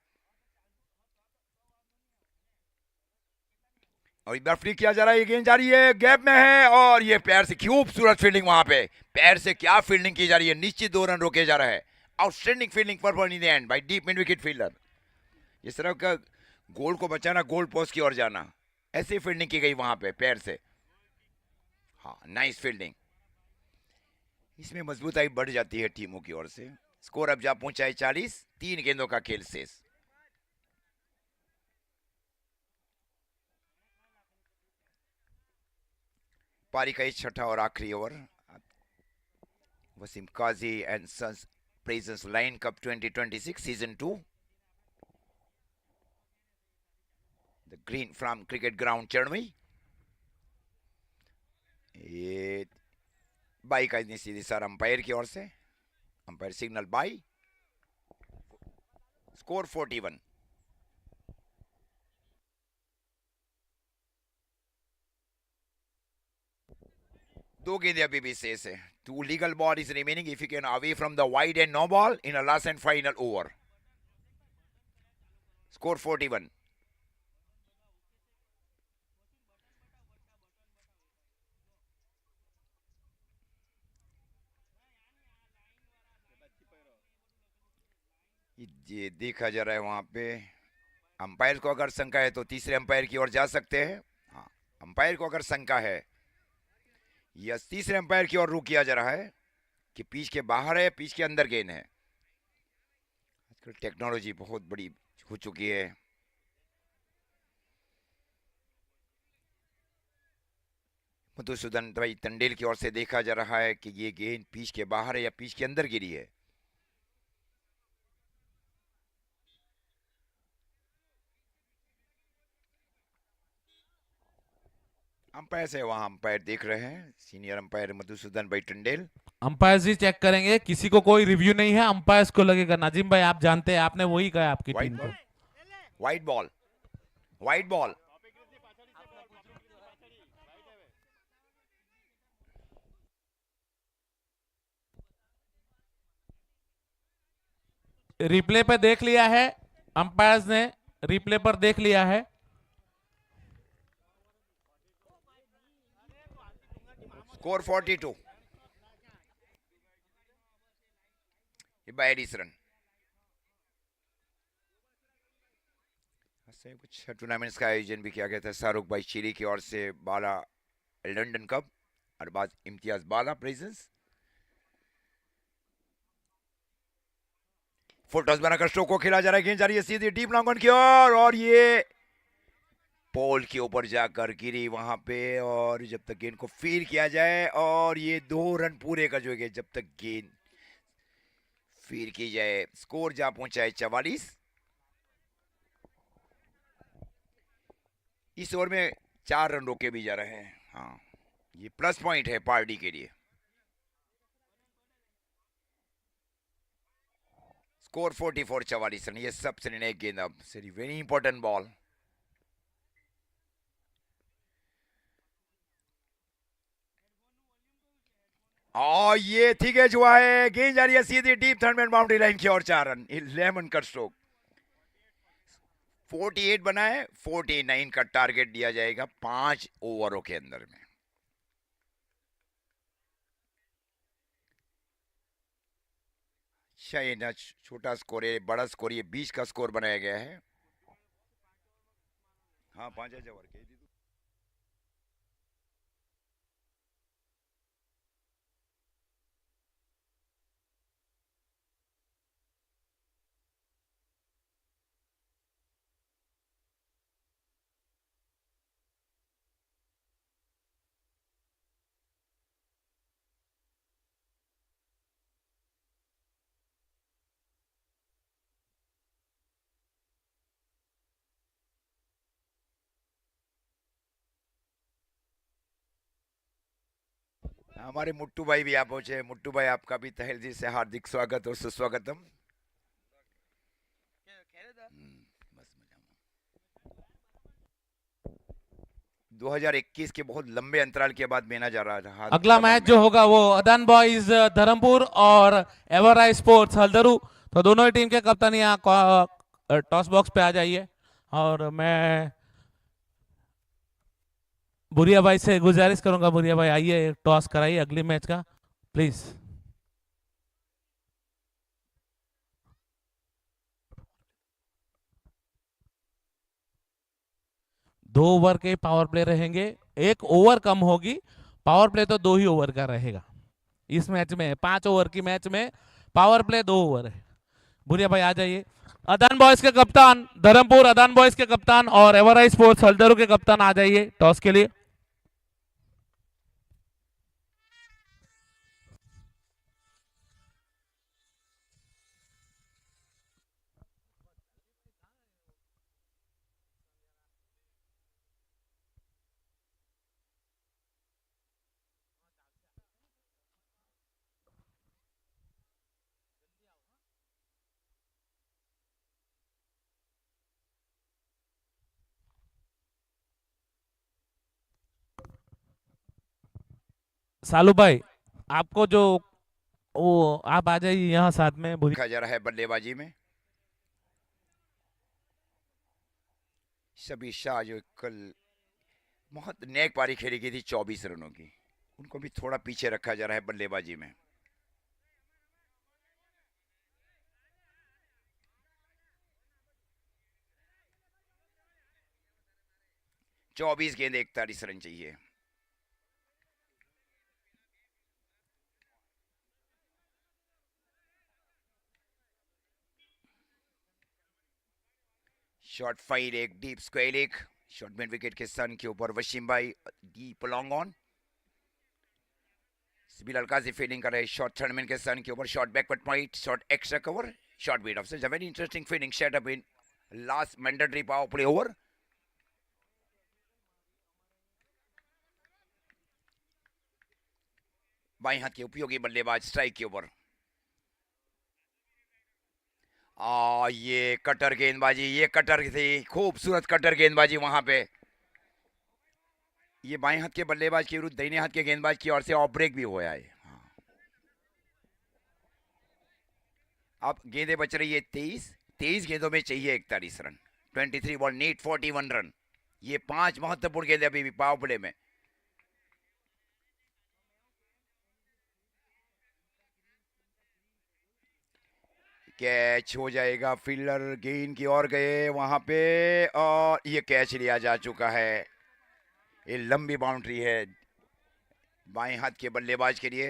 और एक बार फ्री किया जा रहा है। ये गेंद जा रही है, गैप में है और ये पैर से खूबसूरत फील्डिंग। वहां पे पैर से क्या फील्डिंग की जा रही है। निश्चित 2 रन रोके जा रहा है। Outstanding fielding perform in the end by deep mid wicket fielder. इस तरह का गोल को बचाना, गोल पोस्ट की ओर जाना, ऐसी फील्डिंग की गई वहां पे पैर से। हाँ, नाइस फील्डिंग। इसमें मजबूताई बढ़ जाती है टीमों की ओर से। स्कोर अब जा पहुंचा है 40। 3 गेंदों का खेल शेष। पारी का 6ठा और आखिरी over. Wasim Kazi and sons presence line cup 2026 season 2। The green from cricket ground चरणवी। ये बाई का सीधी सर अंपायर की ओर से। Umpire signal by. स्कोर 41। 2 गेंदे अभी भी शेष है। 2 legal ball is remaining if you can away from the wide and no ball in a last and final over. Score 41. ये देखा जा रहा है वहां पे। अंपायर को अगर शंका है तो तीसरे अंपायर की ओर जा सकते हैं। हाँ, अंपायर को अगर शंका है या तीसरे अंपायर की ओर रुख किया जा रहा है कि पिच के बाहर है, पिच के अंदर गेंद है। आजकल टेक्नोलॉजी बहुत बड़ी हो चुकी है। मधुसूदन भाई तंडेल की ओर से देखा जा रहा है कि ये गेंद पिच के बाहर है या पिच के अंदर गिरी है। अंपायर से वहां अंपायर देख रहे हैं, सीनियर अंपायर मधुसूदन भाई टंडेल। अंपायर जी चेक करेंगे, किसी को कोई रिव्यू नहीं है, अंपायर को लगेगा। नाजिम भाई आप जानते हैं, आपने वही कहा आपकी वाइट टीम को। Ball, white ball, white ball. Replay पे देख लिया है, अंपायर्स ने रिप्ले पर देख लिया है। स्कोर 42। बायरिस रन। कुछ टूर्नामेंट्स का आयोजन भी किया गया था शाहरुख भाई चिरी की ओर से। बाला लंदन कप, अरबाज इम्तियाज बाला प्रेजेंस। फुल टॉस बनाकर स्ट्रोक को खेला जा रहा है। गेंद जा रही है सीधी डीप लॉन्ग ऑन की ओर और ये पोल के ऊपर जाकर गिरी वहां पे। और जब तक गेंद को फील किया जाए और ये 2 रन पूरे कर जोगे जब तक गेंद फील की जाए। स्कोर जा पहुंचा है 44। इस ओवर में 4 रन रोके भी जा रहे हैं। हाँ, ये प्लस पॉइंट है पार्टी के लिए। Score 44 run. ये सबसे निर्णायक गेंद अब, वेरी इंपॉर्टेंट बॉल। और ये ठीक है, हुआ है, गेंद जा रही है सीधी deep third man boundary line की और 4 रन। 11 का स्ट्रोक, 48 बना है, 49 का टारगेट दिया जाएगा 5 ओवरों के अंदर में। शायद छोटा स्कोर है, बड़ा स्कोर, ये 20 का स्कोर बनाया गया है। हाँ 5 ओवर के हमारे मुट्टू भाई भी आप पहुंचे। मुट्टू भाई, आपका भी तहे दिल से हार्दिक स्वागत और सुस्वागतम। बस मजा में। 2021 के बहुत लंबे अंतराल के बाद मेना जा रहा था। अगला मैच जो होगा वो अदान बॉयज धर्मपुर और एवराई स्पोर्ट्स हल्दरू। तो दोनों ही टीम के कप्तान यहाँ टॉस बॉक्स पे आ जाइए। और मैं बुरिया भाई से गुजारिश करूंगा, बुरिया भाई आइए, टॉस कराइए अगली मैच का प्लीज। दो ओवर के पावर प्ले रहेंगे, एक ओवर कम होगी। पावर प्ले तो 2 ही ओवर का रहेगा इस मैच में। 5 ओवर की मैच में पावर प्ले 2 ओवर है। बुरिया भाई आ जाइए। अदान बॉयज के कप्तान धर्मपुर, अदान बॉयज के कप्तान और एवराई स्पोर्ट्स हल्दरू के कप्तान आ जाइए टॉस के लिए। सालू भाई, आपको जो वो आप आ जाइए यहाँ साथ में। देखा जा रहा है बल्लेबाजी में शबी शाह, जो कल बहुत नेक पारी खेली गई थी 24 रनों की, उनको भी थोड़ा पीछे रखा जा रहा है बल्लेबाजी में। 24 गेंद 41 रन चाहिए। शॉट फाइट, एक deep square leg, short mid wicket के सन के ऊपर वसीम भाई deep long on. Sibil Alkazi fielding कर रहे, शॉट थर्ड मैन के सन के ऊपर, short backward point, short extra cover, short beat off. It's a very interesting fielding setup in last mandatory power play over. बाएं हाथ के उपयोगी बल्लेबाज स्ट्राइक के ऊपर। ये कटर गेंदबाजी, ये कटर थी, खूबसूरत कटर गेंदबाजी वहां पे। ये बाएं हाथ के बल्लेबाज के विरुद्ध दाहिने हाथ के गेंदबाज की ओर से ऑफ ब्रेक भी हुआ है। अब गेंदें बच रही है 23 गेंदों में चाहिए 41 रन। 23 ball need 41 run. ये 5 महत्वपूर्ण गेंदें अभी भी पावर प्ले में। कैच हो जाएगा, फील्डर गेंद की ओर गए वहां पे, और ये कैच लिया जा चुका है। ये लंबी बाउंड्री है बाएं हाथ के बल्लेबाज के लिए,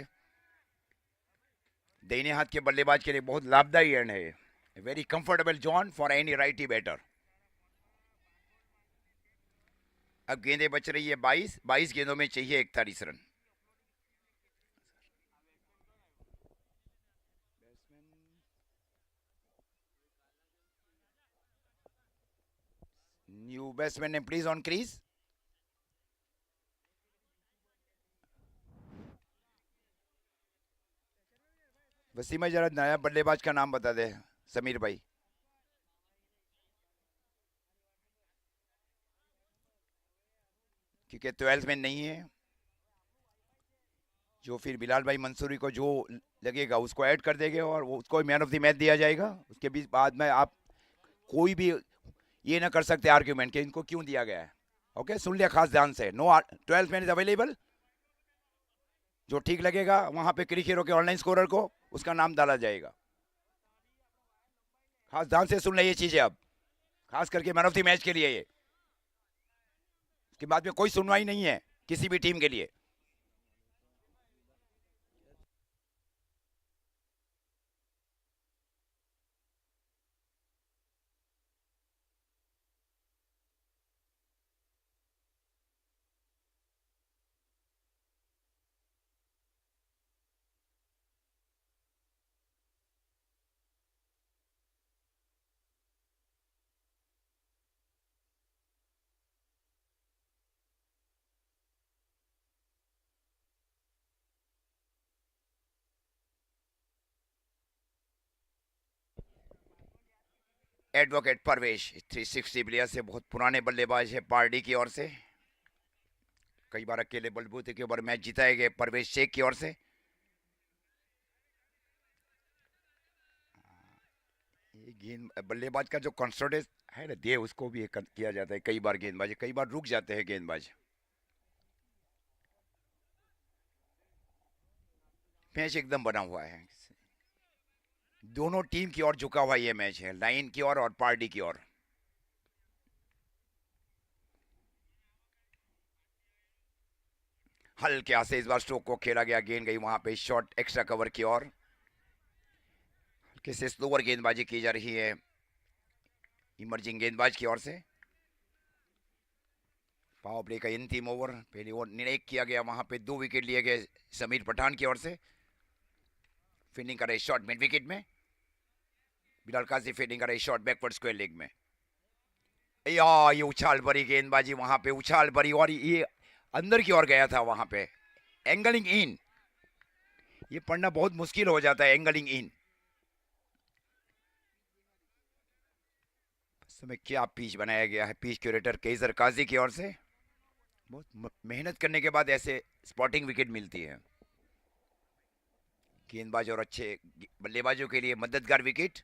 दाहिने हाथ के बल्लेबाज के लिए बहुत लाभदायी एंड है। Very comfortable zone for any righty batter. अब गेंदें बच रही है 22 गेंदों में चाहिए 41 रन। न्यू बैट्समैन ने प्लीज ऑन क्रीज। वसीम जरा नया बल्लेबाज का नाम बता दे। समीर भाई? क्योंकि 12th में नहीं है, जो फिर बिलाल भाई मंसूरी को जो लगेगा उसको ऐड कर देंगे और वो उसको मैन ऑफ द मैच दिया जाएगा। उसके बीच बाद में आप कोई भी ये ना कर सकते आर्ग्यूमेंट कि इनको क्यों दिया गया है। ओके, सुन लिया खास ध्यान से। No 12th man is available. जो ठीक लगेगा वहां पे क्रिक हीरो के ऑनलाइन स्कोरर को उसका नाम डाला जाएगा। खास ध्यान से सुन ले ये चीजें अब, खास करके मैन ऑफ द मैच के लिए। ये इसके बाद में कोई सुनवाई नहीं है किसी भी टीम के लिए। एडवोकेट परवेश 360 प्लेयर से बहुत पुराने बल्लेबाज है पार्टी की ओर से। कई बार अकेले बलबूते के ऊपर मैच जिताए गए परवेश शेख की ओर से। ये गेंद बल्लेबाज का जो कॉन्स्टेंट है ना, दे उसको भी किया जाता है। कई बार गेंदबाज कई बार रुक जाते हैं गेंदबाज। मैच एकदम बना हुआ है, दोनों टीम की ओर झुका हुआ ये मैच है, लाइन की ओर और पार्टी की ओर। हल्के हाथ से इस बार स्ट्रोक को खेला गया, गेंद गई वहां पे शॉर्ट एक्स्ट्रा कवर की ओर। हल्के से स्लोअर गेंदबाजी की जा रही है इमर्जिंग गेंदबाज की ओर से। पावर प्ले का अंतिम ओवर, पहले ओवर निर्णय किया गया, वहां पे 2 विकेट लिए गए समीर पठान की ओर से। फील्डिंग कर रहे शॉर्ट मिड विकेट में, बिलाल काजी फील्डिंग कर रहे शॉर्ट बैकवर्ड स्क्वायर लेग में। ये उछाल भरी गेंदबाजी वहां पे, उछाल भरी, और ये अंदर की ओर गया था वहां पे। एंगलिंग इन, ये पढ़ना बहुत मुश्किल हो जाता है, एंगलिंग इन। समय क्या पिच बनाया गया है पिच क्यूरेटर केजर काजी की ओर से। बहुत मेहनत करने के बाद ऐसे स्पॉटिंग विकेट मिलती है गेंदबाज और अच्छे बल्लेबाजों के लिए मददगार विकेट।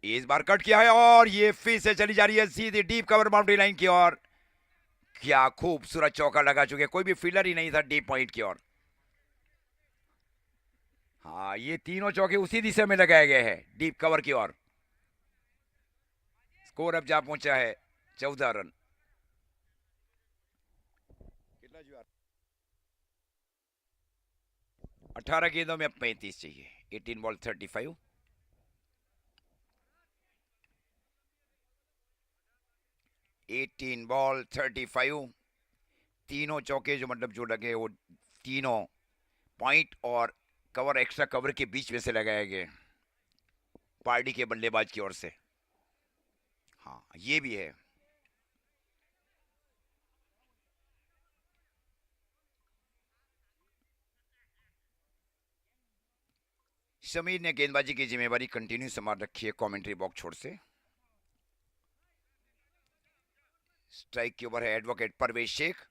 इस बार कट किया है और ये फिर से चली जा रही है सीधी डीप कवर बाउंड्री लाइन की ओर। क्या खूबसूरत चौका लगा चुके, कोई भी फील्डर ही नहीं था डीप पॉइंट की ओर। हाँ, ये तीनों चौके उसी दिशा में लगाए गए हैं डीप कवर की ओर। स्कोर अब जा पहुंचा है 14 रन। 18 गेंदों में अब 35 चाहिए। 18 बॉल 35। Eighteen ball 35। तीनों चौके जो मतलब जो लगे वो तीनों पॉइंट और कवर एक्स्ट्रा कवर के बीच में से लगाए गए पार्टी के बल्लेबाज की ओर से। हाँ, ये भी है। समीर ने गेंदबाजी की जिम्मेवारी कंटिन्यू संभाल रखी है कमेंट्री बॉक्स छोड़ से। स्ट्राइक के ऊपर है एडवोकेट परवेश शेख।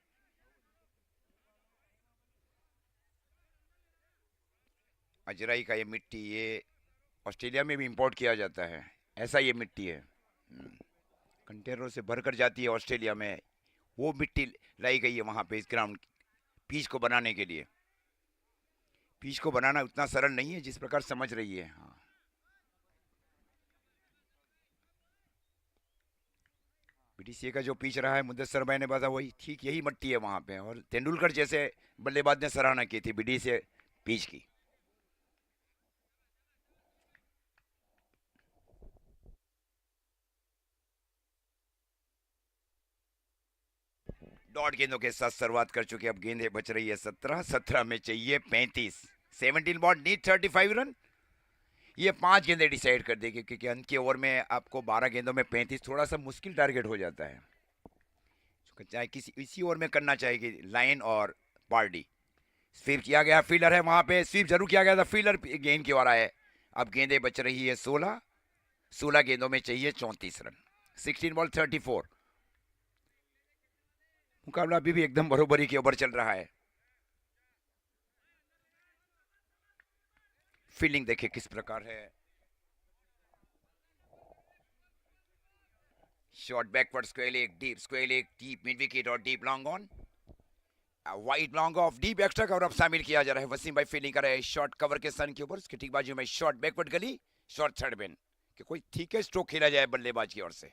अजराई का ये मिट्टी, ये ऑस्ट्रेलिया में भी इंपोर्ट किया जाता है, ऐसा ये मिट्टी है। कंटेनरों से भरकर जाती है ऑस्ट्रेलिया में, वो मिट्टी लाई गई है वहां पे इस ग्राउंड पिच को बनाने के लिए। पिच को बनाना उतना सरल नहीं है जिस प्रकार समझ रही है। हाँ, बीडीसीए का जो पिच रहा है मुदस्सर भाई ने बताया वही ठीक यही मिट्टी है वहां पे, और तेंदुलकर जैसे बल्लेबाज ने सराहना की थी बीडीसीए पिच की। डॉट गेंदों के साथ शुरुआत कर चुके, अब गेंदें बच रही है 17। 17 में चाहिए 35। 17 बॉल नीड 35 रन। ये 5 गेंदें डिसाइड कर देगी, क्योंकि अंत के ओवर में आपको 12 गेंदों में 35 थोड़ा सा मुश्किल टारगेट हो जाता है। चाहे किसी इसी ओवर में करना चाहेगी लाइन और पार्टी, स्वीप किया गया, फील्डर है वहां पे, स्वीप जरूर किया गया था, फील्डर गेंद की ओर आया है। अब गेंदें बच रही है 16 गेंदों में चाहिए 34 रन। 16 बॉल 34। मुकाबला अभी भी एकदम बरोबरी के ऊपर चल रहा है। फील्डिंग देखिए किस प्रकार है। Short backward square leg deep mid wicket और deep long on. Wide long off deep extra cover अब शामिल किया जा रहा है। वसीम भाई फील्डिंग कर रहे हैं शॉर्ट कवर के सन के ऊपर, उसके ठीक बाजू में शॉर्ट बैकवर्ड गली, शॉर्ट थर्ड बैन कि कोई ठीक है स्ट्रोक खेला जाए बल्लेबाज की ओर से।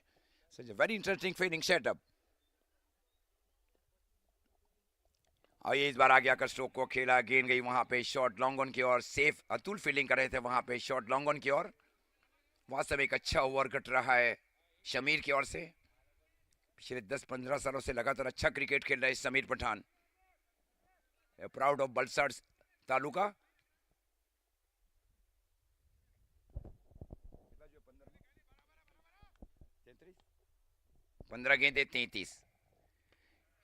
Very interesting fielding setup. और ये इस बार आगे आकर स्ट्रोक को खेला, गेंद गई वहां पे शॉर्ट लॉन्ग ऑन की ओर। सेफ अतुल फील्डिंग कर रहे थे वहां पे शॉर्ट लॉन्ग ऑन की ओर। वास्तव में एक अच्छा ओवर कट रहा है शमीर की ओर से। पिछले 10-15 सालों से लगातार अच्छा क्रिकेट खेल रहे हैं समीर पठान, प्राउड ऑफ बलसाड़ तालुका। 15 गेंदे 33।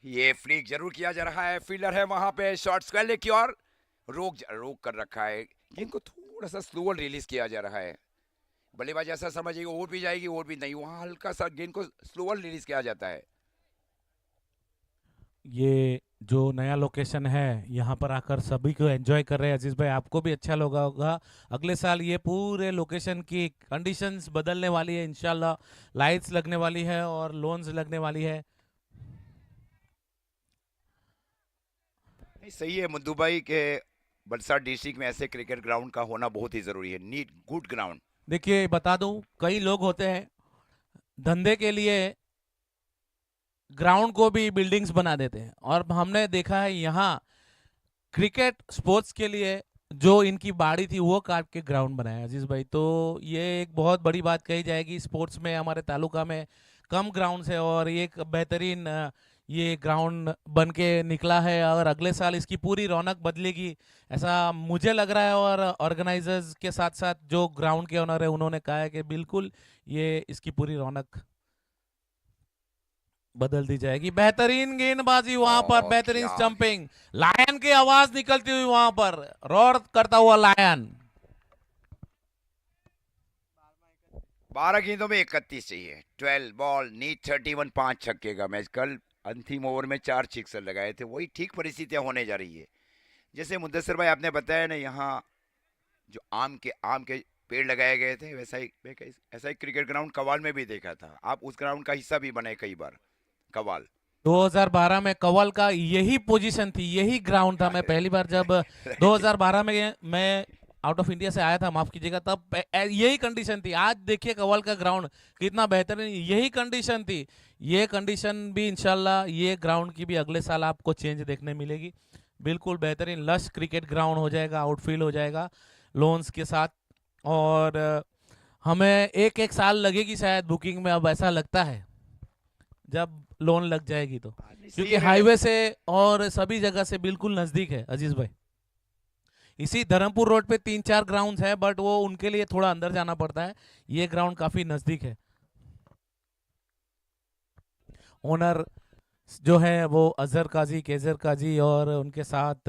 ये फ्लिक जरूर किया जा रहा है, फील्डर है वहां पे शॉर्ट स्क्वायर लेग की ओर, रोक कर रखा है। गेंद को थोड़ा सा स्लोअर रिलीज किया जा रहा है। बल्लेबाज ऐसा समझेगी और भी जाएगी और भी नहीं, वहां हल्का सा गेंद को स्लोअर रिलीज किया जाता है। ये जो नया लोकेशन है यहाँ पर आकर सभी को एंजॉय कर रहे हैं अजीज भाई, आपको भी अच्छा लगा होगा। अगले साल ये पूरे लोकेशन की कंडीशंस बदलने वाली है इंशाल्लाह, लाइट्स लगने वाली है और लोन्स लगने वाली है। नहीं, सही है मुद्दू भाई के बलसाड़ डिस्ट्रिक्ट में ऐसे क्रिकेट ग्राउंड का होना बहुत ही जरूरी है। Neat good ground. देखिए बता दूं, कई लोग होते हैं धंधे के लिए ग्राउंड को भी बिल्डिंग्स बना देते हैं, और हमने देखा है यहाँ क्रिकेट स्पोर्ट्स के लिए जो इनकी बाड़ी थी वो काट के ग्राउंड बनाया अजीज भाई। तो ये एक बहुत बड़ी बात कही जाएगी स्पोर्ट्स में, हमारे तालुका में कम ग्राउंड है और ये एक बेहतरीन ये ग्राउंड बन के निकला है, और अगले साल इसकी पूरी रौनक बदलेगी ऐसा मुझे लग रहा है। और ऑर्गेनाइजर्स के साथ साथ जो ग्राउंड के ओनर है उन्होंने कहा है कि बिल्कुल ये इसकी पूरी रौनक बदल दी जाएगी। बेहतरीन गेंदबाजी वहां पर, बेहतरीन क्या स्टंपिंग, लायन की आवाज निकलती हुई वहां पर, रोर करता हुआ लायन। 12 गेंदों में 31 चाहिए। 12 बॉल नीड 31, 5 छक्के का मैच। कल अंतिम ओवर में 4 सिक्सर लगाए थे, वही ठीक परिस्थितियां होने जा रही है। जैसे मुद्दसर भाई आपने बताया ना, यहाँ जो आम के पेड़ लगाए गए थे, वैसा ही ऐसा ही क्रिकेट ग्राउंड कवाल में भी देखा था। आप उस ग्राउंड का हिस्सा भी बने कई बार कवाल। 2012 में कवल का यही पोजीशन थी, यही ग्राउंड था। मैं पहली बार जब 2012 में मैं आउट ऑफ इंडिया से आया था, माफ कीजिएगा, तब यही कंडीशन थी। आज देखिए कवल का ग्राउंड कितना बेहतरीन, यही कंडीशन थी। ये कंडीशन भी इंशाल्लाह ये ग्राउंड की भी अगले साल आपको चेंज देखने मिलेगी। बिल्कुल बेहतरीन लश क्रिकेट ग्राउंड हो जाएगा, आउटफील्ड हो जाएगा लोन्स के साथ। और हमें एक एक साल लगेगी शायद बुकिंग में, अब ऐसा लगता है जब लोन लग जाएगी तो, क्योंकि हाईवे से और सभी जगह से बिल्कुल नजदीक है अजीज भाई। इसी धर्मपुर रोड पे 3-4 ग्राउंड्स है, बट वो उनके लिए थोड़ा अंदर जाना पड़ता है, ये ग्राउंड काफी नजदीक है। ओनर जो है वो अजहर काजी, केजर काजी और उनके साथ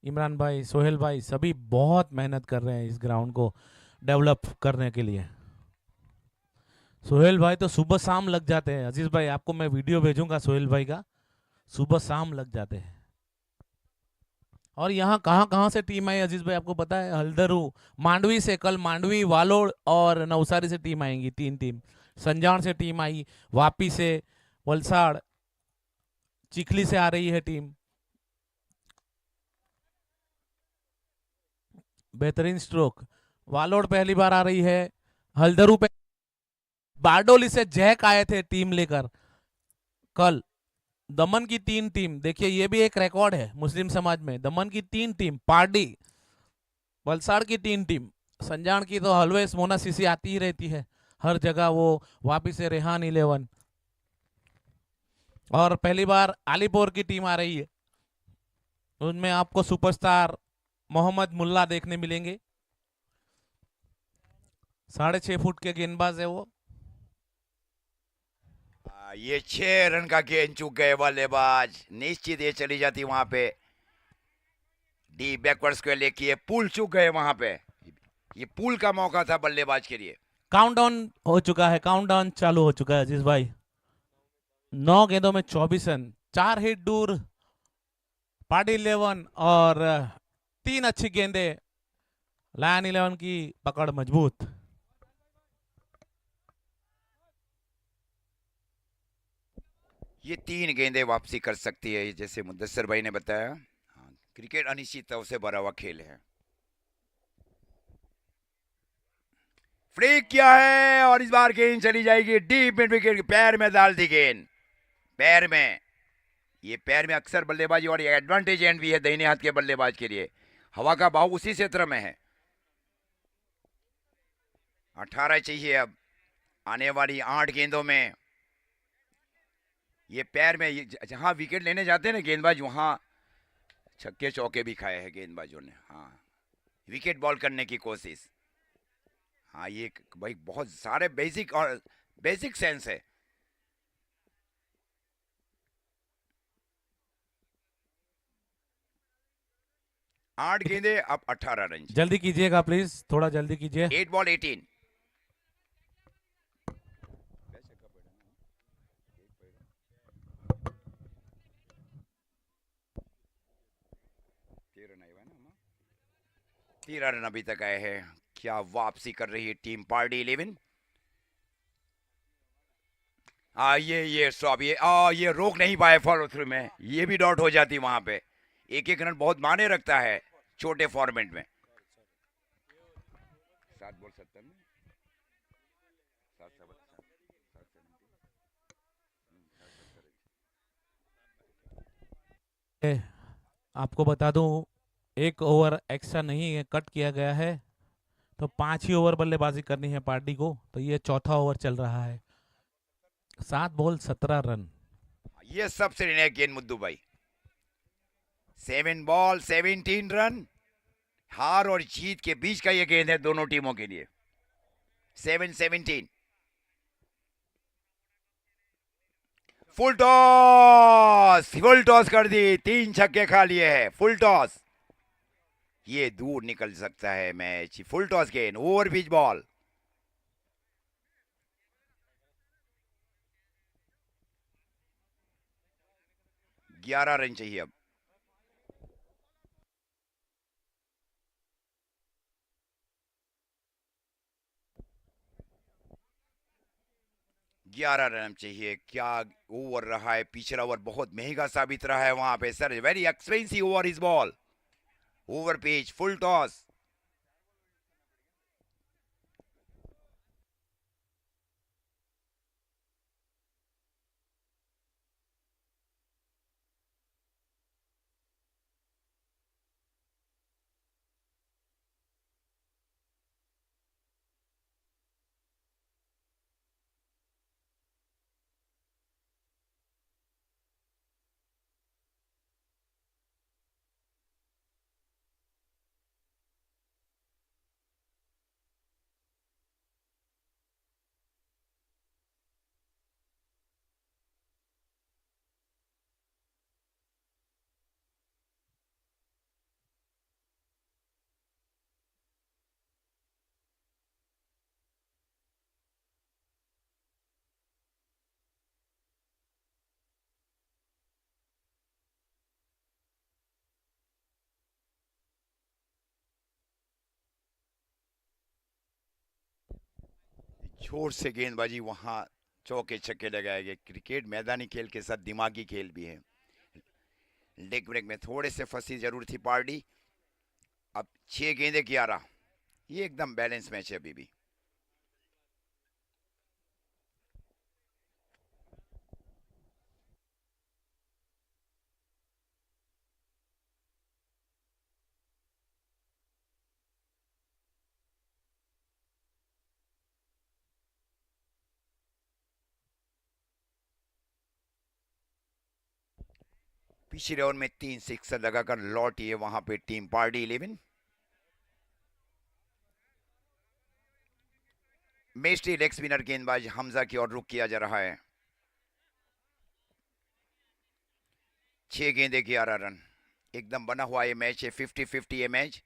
इमरान भाई, सोहेल भाई, सभी बहुत मेहनत कर रहे हैं इस ग्राउंड को डेवलप करने के लिए। सोहेल भाई तो सुबह शाम लग जाते हैं अजीज भाई, आपको मैं वीडियो भेजूंगा सोहेल भाई का, सुबह शाम लग जाते हैं। और यहाँ कहाँ कहाँ से टीम आई अजीज भाई आपको पता है? हल्दरू, मांडवी से, कल मांडवी, वालोड़ और नवसारी से टीम आएंगी, 3 टीम। संजाण से टीम आई, वापी से, वलसाड़, चिखली से आ रही है टीम। बेहतरीन स्ट्रोक, वालोड़ पहली बार आ रही है, हल्दरू पे बारडोली से जैक आए थे टीम लेकर कल। दमन की 3 टीम, देखिए ये भी एक रिकॉर्ड है मुस्लिम समाज में। दमन की 3 टीम, पार्डी, वलसाड़ की 3 टीम, संजाण की तो ऑलवेज मोना सीसी आती ही रहती है हर जगह, वो वापिस से रेहान 11। और पहली बार अलीपुर की टीम आ रही है, उनमें आपको सुपरस्टार मोहम्मद मुल्ला देखने मिलेंगे। 6.5 फुट के गेंदबाज है वो। ये 6 रन का गेंद चूक गए बल्लेबाज, निश्चित ये चली जाती वहां पे डी बैकवर्ड स्क्वायर लेग किए, पुल चूक गए वहां पे, ये पुल का मौका था बल्लेबाज के लिए। काउंटडाउन हो चुका है, काउंटडाउन चालू हो चुका है अजीज भाई। 9 गेंदों में 24 रन, 4 हिट दूर पार्टी 11 और 3 अच्छी गेंदे, लायन 11 की पकड़ मजबूत। ये 3 गेंदें वापसी कर सकती है, जैसे मुदस्सर भाई ने बताया। हाँ, क्रिकेट अनिश्चितताओं से भरा हुआ खेल है। फ्लिक किया है और इस बार गेंद चली जाएगी डीप मिड विकेट, पैर में डाल दी गेंद, पैर में। ये पैर में अक्सर बल्लेबाजी और एडवांटेज एंड भी है दाहिने हाथ के बल्लेबाज के लिए। हवा का बहाव उसी क्षेत्र में है। 18 चाहिए अब आने वाली 8 गेंदों में। ये पैर में, जहां विकेट लेने जाते हैं ना गेंदबाज, वहां छक्के चौके भी खाए हैं गेंदबाजों ने। हाँ, विकेट बॉल करने की कोशिश। हाँ, ये भाई बहुत सारे बेसिक सेंस है। 8 गेंदे अब 18 रन। जल्दी कीजिएगा प्लीज, थोड़ा जल्दी कीजिए। 8 बॉल 18। तेरह रन अभी तक आए हैं। क्या वापसी कर रही है टीम पार्टी 11। ये स्टॉप, ये रोक नहीं पाए फॉलो थ्रू में, ये भी डॉट हो जाती वहां पे। एक एक रन बहुत माने रखता है छोटे फॉर्मेट में। 7 बॉल 70 में ए, आपको बता दूं, एक ओवर एक्स्ट्रा नहीं है, कट किया गया है, तो 5 ही ओवर बल्लेबाजी करनी है पार्टी को, तो ये चौथा ओवर चल रहा है। 7 बॉल 17 रन। ये सबसे निर्णायक गेंद मुद्दू भाई। 7 बॉल 17 रन, हार और जीत के बीच का ये गेंद है दोनों टीमों के लिए। 7-17। फुल टॉस कर दी, 3 छक्के खा लिए हैं। फुल टॉस, ये दूर निकल सकता है मैच। फुल टॉस गेंद, ओवर पिच बॉल। ग्यारह रन चाहिए अब। 11 रन चाहिए। क्या ओवर रहा है, पिछला ओवर बहुत महंगा साबित रहा है वहां पे सर। वेरी एक्सपेंसिव ओवर इस ball. Over pitch, full toss. जोर से गेंदबाजी, वहां चौके छक्के लगाए गए। क्रिकेट मैदानी खेल के साथ दिमागी खेल भी है। लेग ब्रेक में थोड़े से फंसी जरूर थी पार्टी। अब 6 गेंदे 11, ये एकदम बैलेंस मैच है अभी भी। पिछले ओवर में 3 सिक्सर लगाकर लौटी है वहां पे टीम पार्टी 11। मेस्ट्री लेग स्पिनर गेंदबाज हमजा की ओर रुख किया जा रहा है। 6 गेंदे 11 रन। एकदम बना हुआ ये मैच है, 50-50 ये मैच।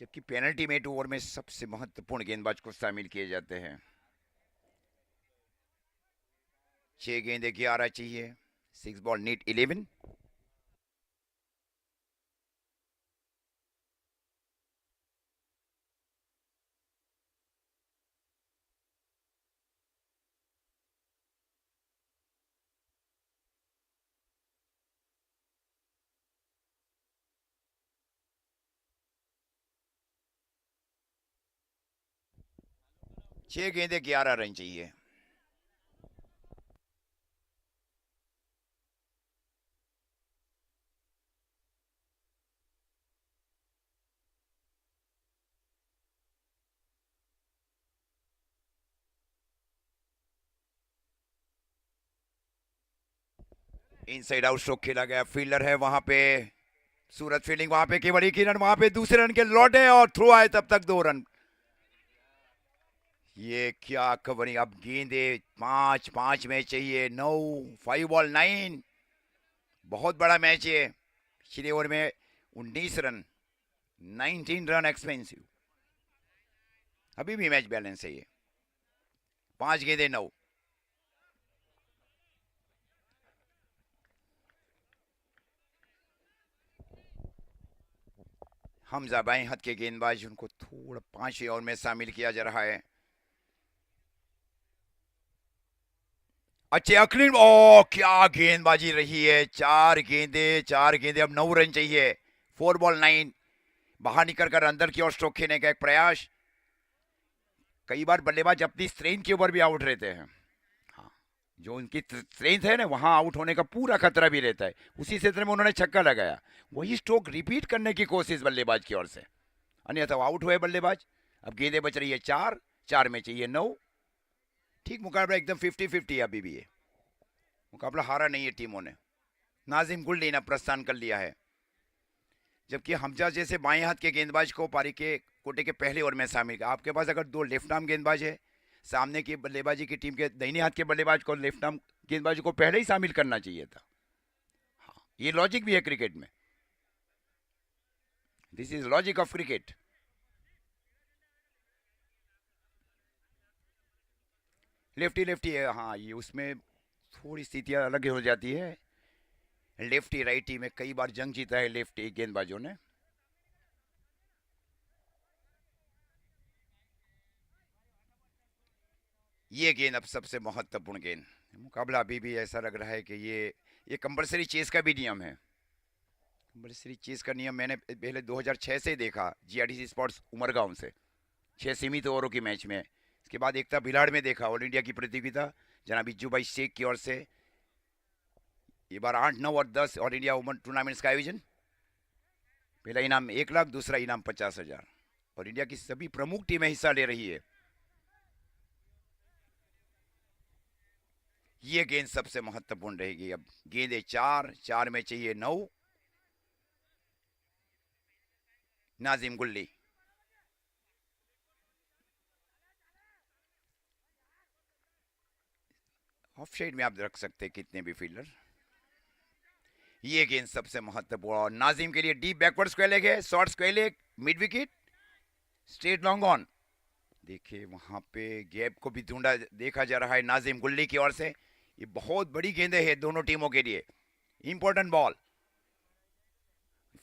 जबकि पेनल्टी में 2 ओवर में सबसे महत्वपूर्ण गेंदबाज को शामिल किए जाते हैं। 6 गेंदें 11 चाहिए, 6 बॉल नीड 11। छह गेंदें 11 रन चाहिए। इनसाइड आउट स्ट्रोक खेला गया, फील्डर है वहां पे सूरज, फील्डिंग वहां पे केवल एक ही रन, वहां पे दूसरे रन के लौटे और थ्रो आए, तब तक 2 रन। ये क्या कवरिंग, अब गेंदे 5 में चाहिए 9, 5 बॉल 9। बहुत बड़ा मैच है, पिछले ओवर में 19 रन, 19 रन एक्सपेंसिव। अभी भी मैच बैलेंस है ये, 5 गेंदे 9। हमजा बाएं हाथ के गेंदबाज, उनको थोड़ा 5वें ओवर में शामिल किया जा रहा है। अच्छे अक्लीन, ओ क्या गेंदबाजी रही है, 4 गेंदे, अब 9 रन चाहिए, 4 बॉल 9। बाहर निकलकर अंदर की ओर स्ट्रोक खेलने का एक प्रयास। कई बार बल्लेबाज अपनी स्ट्रेंथ के ऊपर भी आउट रहते हैं। हाँ, जो उनकी स्ट्रेंथ है ना, वहां आउट होने का पूरा खतरा भी रहता है। उसी क्षेत्र में उन्होंने छक्का लगाया, वही स्ट्रोक रिपीट करने की कोशिश बल्लेबाज की ओर से, अन्यथा आउट हुए बल्लेबाज। अब गेंदें बच रही है 4 में चाहिए 9। ठीक मुकाबला, एकदम 50-50 अभी भी है, मुकाबला हारा नहीं है टीमों ने। नाजिम गुल्डी ने प्रस्थान कर लिया है, जबकि हमजा जैसे बाएं हाथ के गेंदबाज को पारी के कोटे के पहले ओवर में शामिल किया। आपके पास अगर 2 लेफ्ट आर्म गेंदबाज है, सामने की बल्लेबाजी की टीम के दाहिने हाथ के बल्लेबाज को लेफ्ट आर्म गेंदबाजी को पहले ही शामिल करना चाहिए था। हाँ, ये लॉजिक भी है क्रिकेट में, this is logic of cricket. Lefty lefty है, हाँ, ये उसमें थोड़ी स्थितियां अलग हो जाती है। लेफ्टी राइटी में कई बार जंग जीता है लेफ्टी गेंदबाजों ने। ये गेंद अब सबसे महत्वपूर्ण गेंद। मुकाबला अभी भी ऐसा लग रहा है कि ये कंपलसरी चेस का भी नियम है। कंपलसरी चेस का नियम मैंने पहले 2006 से देखा, जीआरटीसी स्पोर्ट्स उमरगांव से, 6 सीमित ओवरों की मैच में। इसके बाद एकता भिलाड़ में देखा, ऑल इंडिया की प्रतियोगिता जनाब बिज्जू भाई शेख की ओर से। ये बार 8, 9 और 10 ऑल इंडिया वुमेन टूर्नामेंट्स का आयोजन। पहला इनाम 1 लाख, दूसरा इनाम 50,000, और इंडिया की सभी प्रमुख टीमें हिस्सा ले रही है। ये गेंद सबसे महत्वपूर्ण रहेगी। अब गेंदे 4 में चाहिए 9। नाजिम गुल्ली, ऑफ साइड में आप रख सकते हैं कितने भी फील्डर। ये गेंद सबसे महत्वपूर्ण, और नाजिम के लिए डीप बैकवर्ड स्क्वायर लेग है, short square leg, mid wicket, straight long on. देखिए वहां पे गैप को भी ढूंढा देखा जा रहा है नाजिम गुल्ली की ओर से। ये बहुत बड़ी गेंदें हैं दोनों टीमों के लिए, इंपॉर्टेंट बॉल।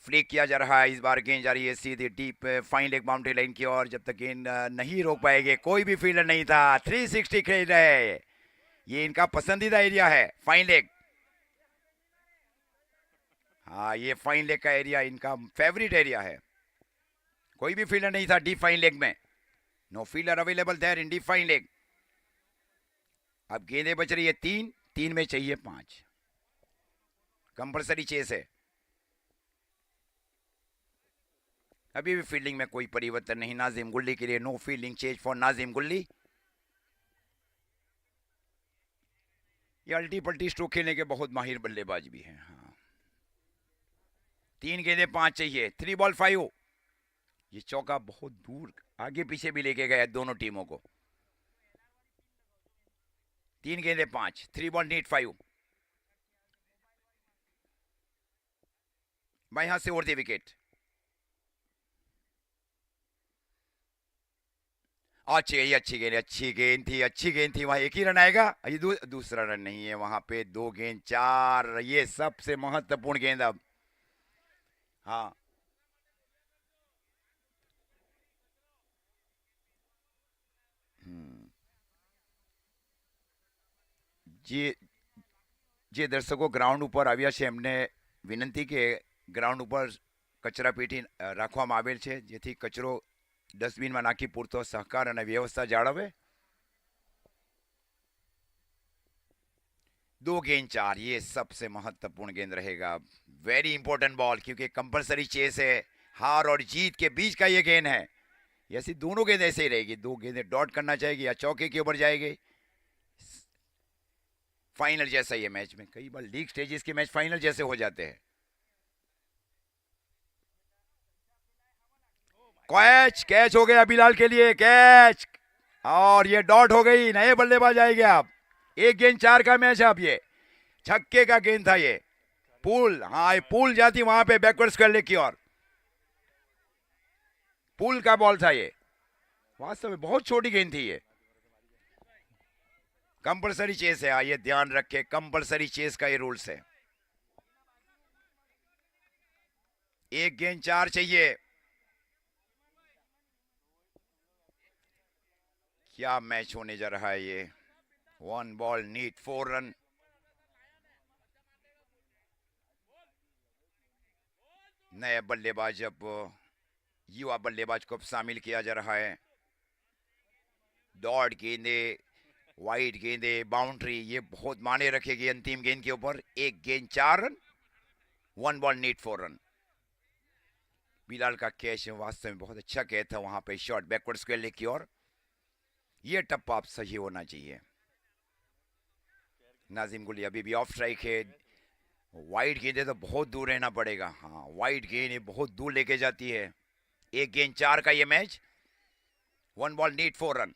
फ्लिक किया जा रहा है, इस बार गेंद जा रही है सीधे deep fine leg boundary line की ओर। जब तक गेंद नहीं रोक पाएंगे, कोई भी फील्डर नहीं था, 360 खेल रहे हैं। ये इनका पसंदीदा एरिया है, फाइन लेग। हाँ, ये फाइन लेग का एरिया इनका फेवरेट एरिया है। कोई भी फील्डर नहीं था डीप फाइन लेग में, no fielder available there in deep fine leg. अब गेंदें बच रही है 3 में चाहिए 5, कंपलसरी चेस है। अभी भी फील्डिंग में कोई परिवर्तन नहीं नाजिम गुल्ली के लिए, no fielding change for Nazim Gulli. ये अल्टी पल्टी स्ट्रोक खेलने के बहुत माहिर बल्लेबाज भी हैं। हाँ, 3 गेंदें 5 चाहिए, 3 बॉल 5। ये चौका बहुत दूर आगे पीछे भी लेके गया दोनों टीमों को। 3 गेंदे 5, 3 बॉल नीड 5। भाई यहां से उड़ती विकेट। अच्छी गेंद थी वहां। एक ही रन आएगा। ये दूसरा रन नहीं है वहां पे। 2 गेंद 4, ये सबसे महत्वपूर्ण गेंद अब। हाँ, जी जी દર્શકો, ગ્રાઉન્ડ ઉપર આવ્યા છે, એમને વિનંતી કે ગ્રાઉન્ડ ઉપર કચરા પેટી રાખવામાં આવેલ છે, જેથી કચરો ડસ્ટબિનમાં નાખી પૂરતો સહકાર અને વ્યવસ્થા જાળવે। 2 गेंद 4, ये सबसे महत्वपूर्ण गेंद रहेगा। वेरी इंपॉर्टेंट बॉल, क्योंकि कंपलसरी चेस है। हार और जीत के बीच का ये गेंद है। ऐसी दोनों गेंद ऐसे ही रहेगी। 2 गेंदें डॉट करना चाहेगी या चौके के ऊपर जाएगी। फाइनल जैसा ये मैच में, कई बार लीग स्टेजेस के मैच फाइनल जैसे हो जाते हैं। कैच हो गया बिलाल के लिए, कैच। और ये डॉट हो गई। नए बल्लेबाज आएंगे आप। 1 गेंद 4 का मैच है। अब ये छक्के का गेंद था। ये पुल, हाँ, ये पुल जाती वहां पे बैकवर्ड स्क्वायर लेग की ओर। पुल का बॉल था ये। वास्तव में बहुत छोटी गेंद थी ये। कंपलसरी चेस है, ये ध्यान रखे, कंपलसरी चेस का ये रूल्स है। 1 गेंद 4 चाहिए। क्या मैच होने जा रहा है ये। 1 बॉल नीड 4 रन। नए बल्लेबाज, अब युवा बल्लेबाज को शामिल किया जा रहा है। डॉट गेंदे, वाइड गेंदे, बाउंड्री, ये बहुत माने रखेगी अंतिम गेंद के ऊपर। 1 गेंद 4 run, 1 ball need 4 run. Bilal का कैच वास्तव में बहुत अच्छा कैच था वहां पे। शॉट बैकवर्ड स्क्वायर लेग की ओर। ये टप्पा आप सही होना चाहिए। नाजिम गुली अभी भी ऑफ स्ट्राइक है। वाइड गेंदे तो बहुत दूर रहना पड़ेगा। हाँ, वाइड गेंद बहुत दूर लेके जाती है। 1 गेंद 4 का ये match. 1 ball need 4 run.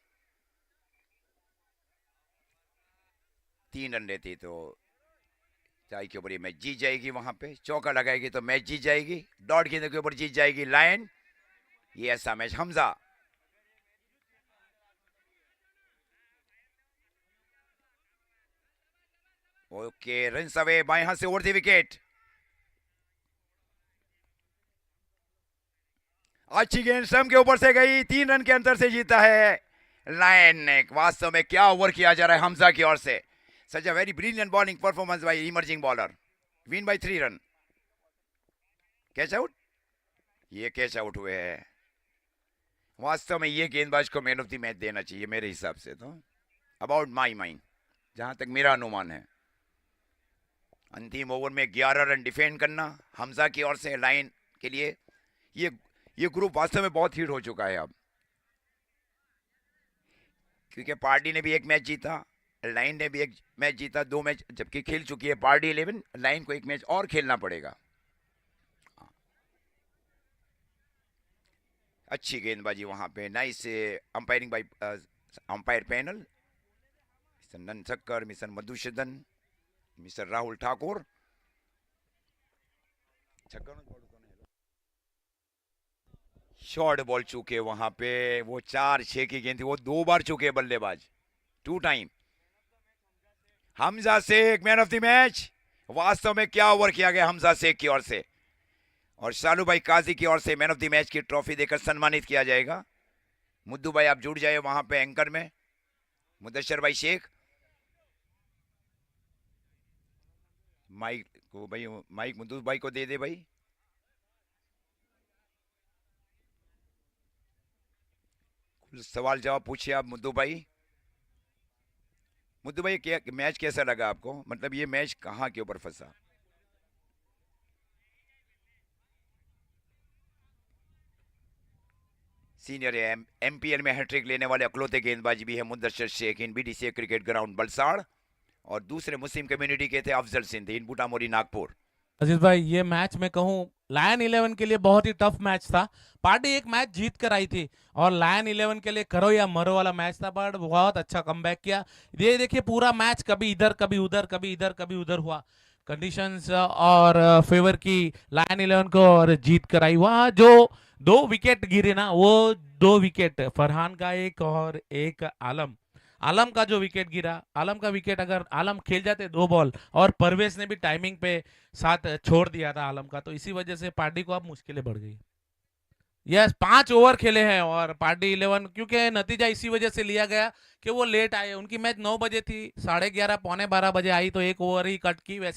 3 run रहती तो चाय के ऊपर ये मैच जीत जाएगी। वहां पे चौका लगाएगी तो मैच जीत जाएगी। डॉट गेंद के ऊपर जीत जाएगी लायन। ये ऐसा match. Hamza, okay, run away. बाएं हाथ से उड़ती विकेट। अच्छी गेंद स्टंप के ऊपर से गई। 3 रन के अंतर से जीता है लायन ने। वास्तव में क्या ओवर किया जा रहा है हमजा की ओर से। Such a very brilliant bowling performance by emerging bowler. Win by 3 run. Catch out, ये कैच आउट हुए हैं। वास्तव में ये गेंदबाज को मैन ऑफ द मैच देना चाहिए मेरे हिसाब से तो। अबाउट माई माइंड, जहां तक मेरा अनुमान है। अंतिम ओवर में 11 रन डिफेंड करना हमजा की ओर से लाइन के लिए। ये ग्रुप वास्तव में बहुत हिट हो चुका है अब, क्योंकि पार्टी ने भी एक मैच जीता, लाइन ने भी एक मैच जीता। 2 मैच जबकि खेल चुकी है पार्टी 11। लाइन को एक मैच और खेलना पड़ेगा। अच्छी गेंदबाजी वहां पे। Nice umpiring by umpire panel. Mister Nansakkar, mister Madhusudan, mister Rahul Thakur. Short ball चूके वहां पे। वो 4-6 की गेंद थी। वो 2 बार चूके बल्लेबाज, 2 time. Hamza Sheikh man of the match. वास्तव में क्या ओवर किया गया हमजा शेख की ओर से। और शालू भाई काजी की ओर से मैन ऑफ द मैच की ट्रॉफी देकर सम्मानित किया जाएगा। मुद्दू भाई आप जुड़ जाए वहां पे एंकर में। मुदस्सर भाई शेख, माइक को भाई, माइक मुद्दू भाई को दे दे भाई। सवाल जवाब पूछिए आप मुद्दू भाई। मुद्दू भाई, क्या मैच कैसा लगा आपको? मतलब ये मैच कहाँ के ऊपर फंसा? सीनियर एमपीएल में हैट्रिक लेने वाले अकलौते गेंदबाज भी है मुदस्सर शेख इन बीडीसीए क्रिकेट ग्राउंड बलसाड़। और दूसरे मुस्लिम कम्युनिटी के थे अफजल सिंध इन बूटामोरी नागपुर। अजीज भाई, ये मैच मैं कहूँ लायन 11 के लिए बहुत ही टफ मैच था। पार्टी एक मैच जीत कर आई थी और लायन 11 के लिए करो या मरो वाला मैच था, बट बहुत अच्छा कमबैक किया। ये देखिए पूरा मैच कभी इधर कभी उधर, कभी इधर कभी उधर हुआ। कंडीशंस और फेवर की लायन 11 को और जीत कर आई। वहाँ जो 2 विकेट गिरे ना, वो 2 विकेट फरहान का एक और एक आलम। आलम का जो विकेट गिरा, आलम का विकेट अगर आलम खेल जाते 2 बॉल, और परवेज ने भी टाइमिंग पे साथ छोड़ दिया था आलम का, तो इसी वजह से पार्टी को अब मुश्किलें बढ़ गई। यस, 5 ओवर खेले हैं और पार्टी 11, क्योंकि नतीजा इसी वजह से लिया गया कि वो लेट आए। उनकी मैच 9 बजे थी, 11:30 पौने 12 बजे आई, तो 1 ओवर ही कट की। वैसे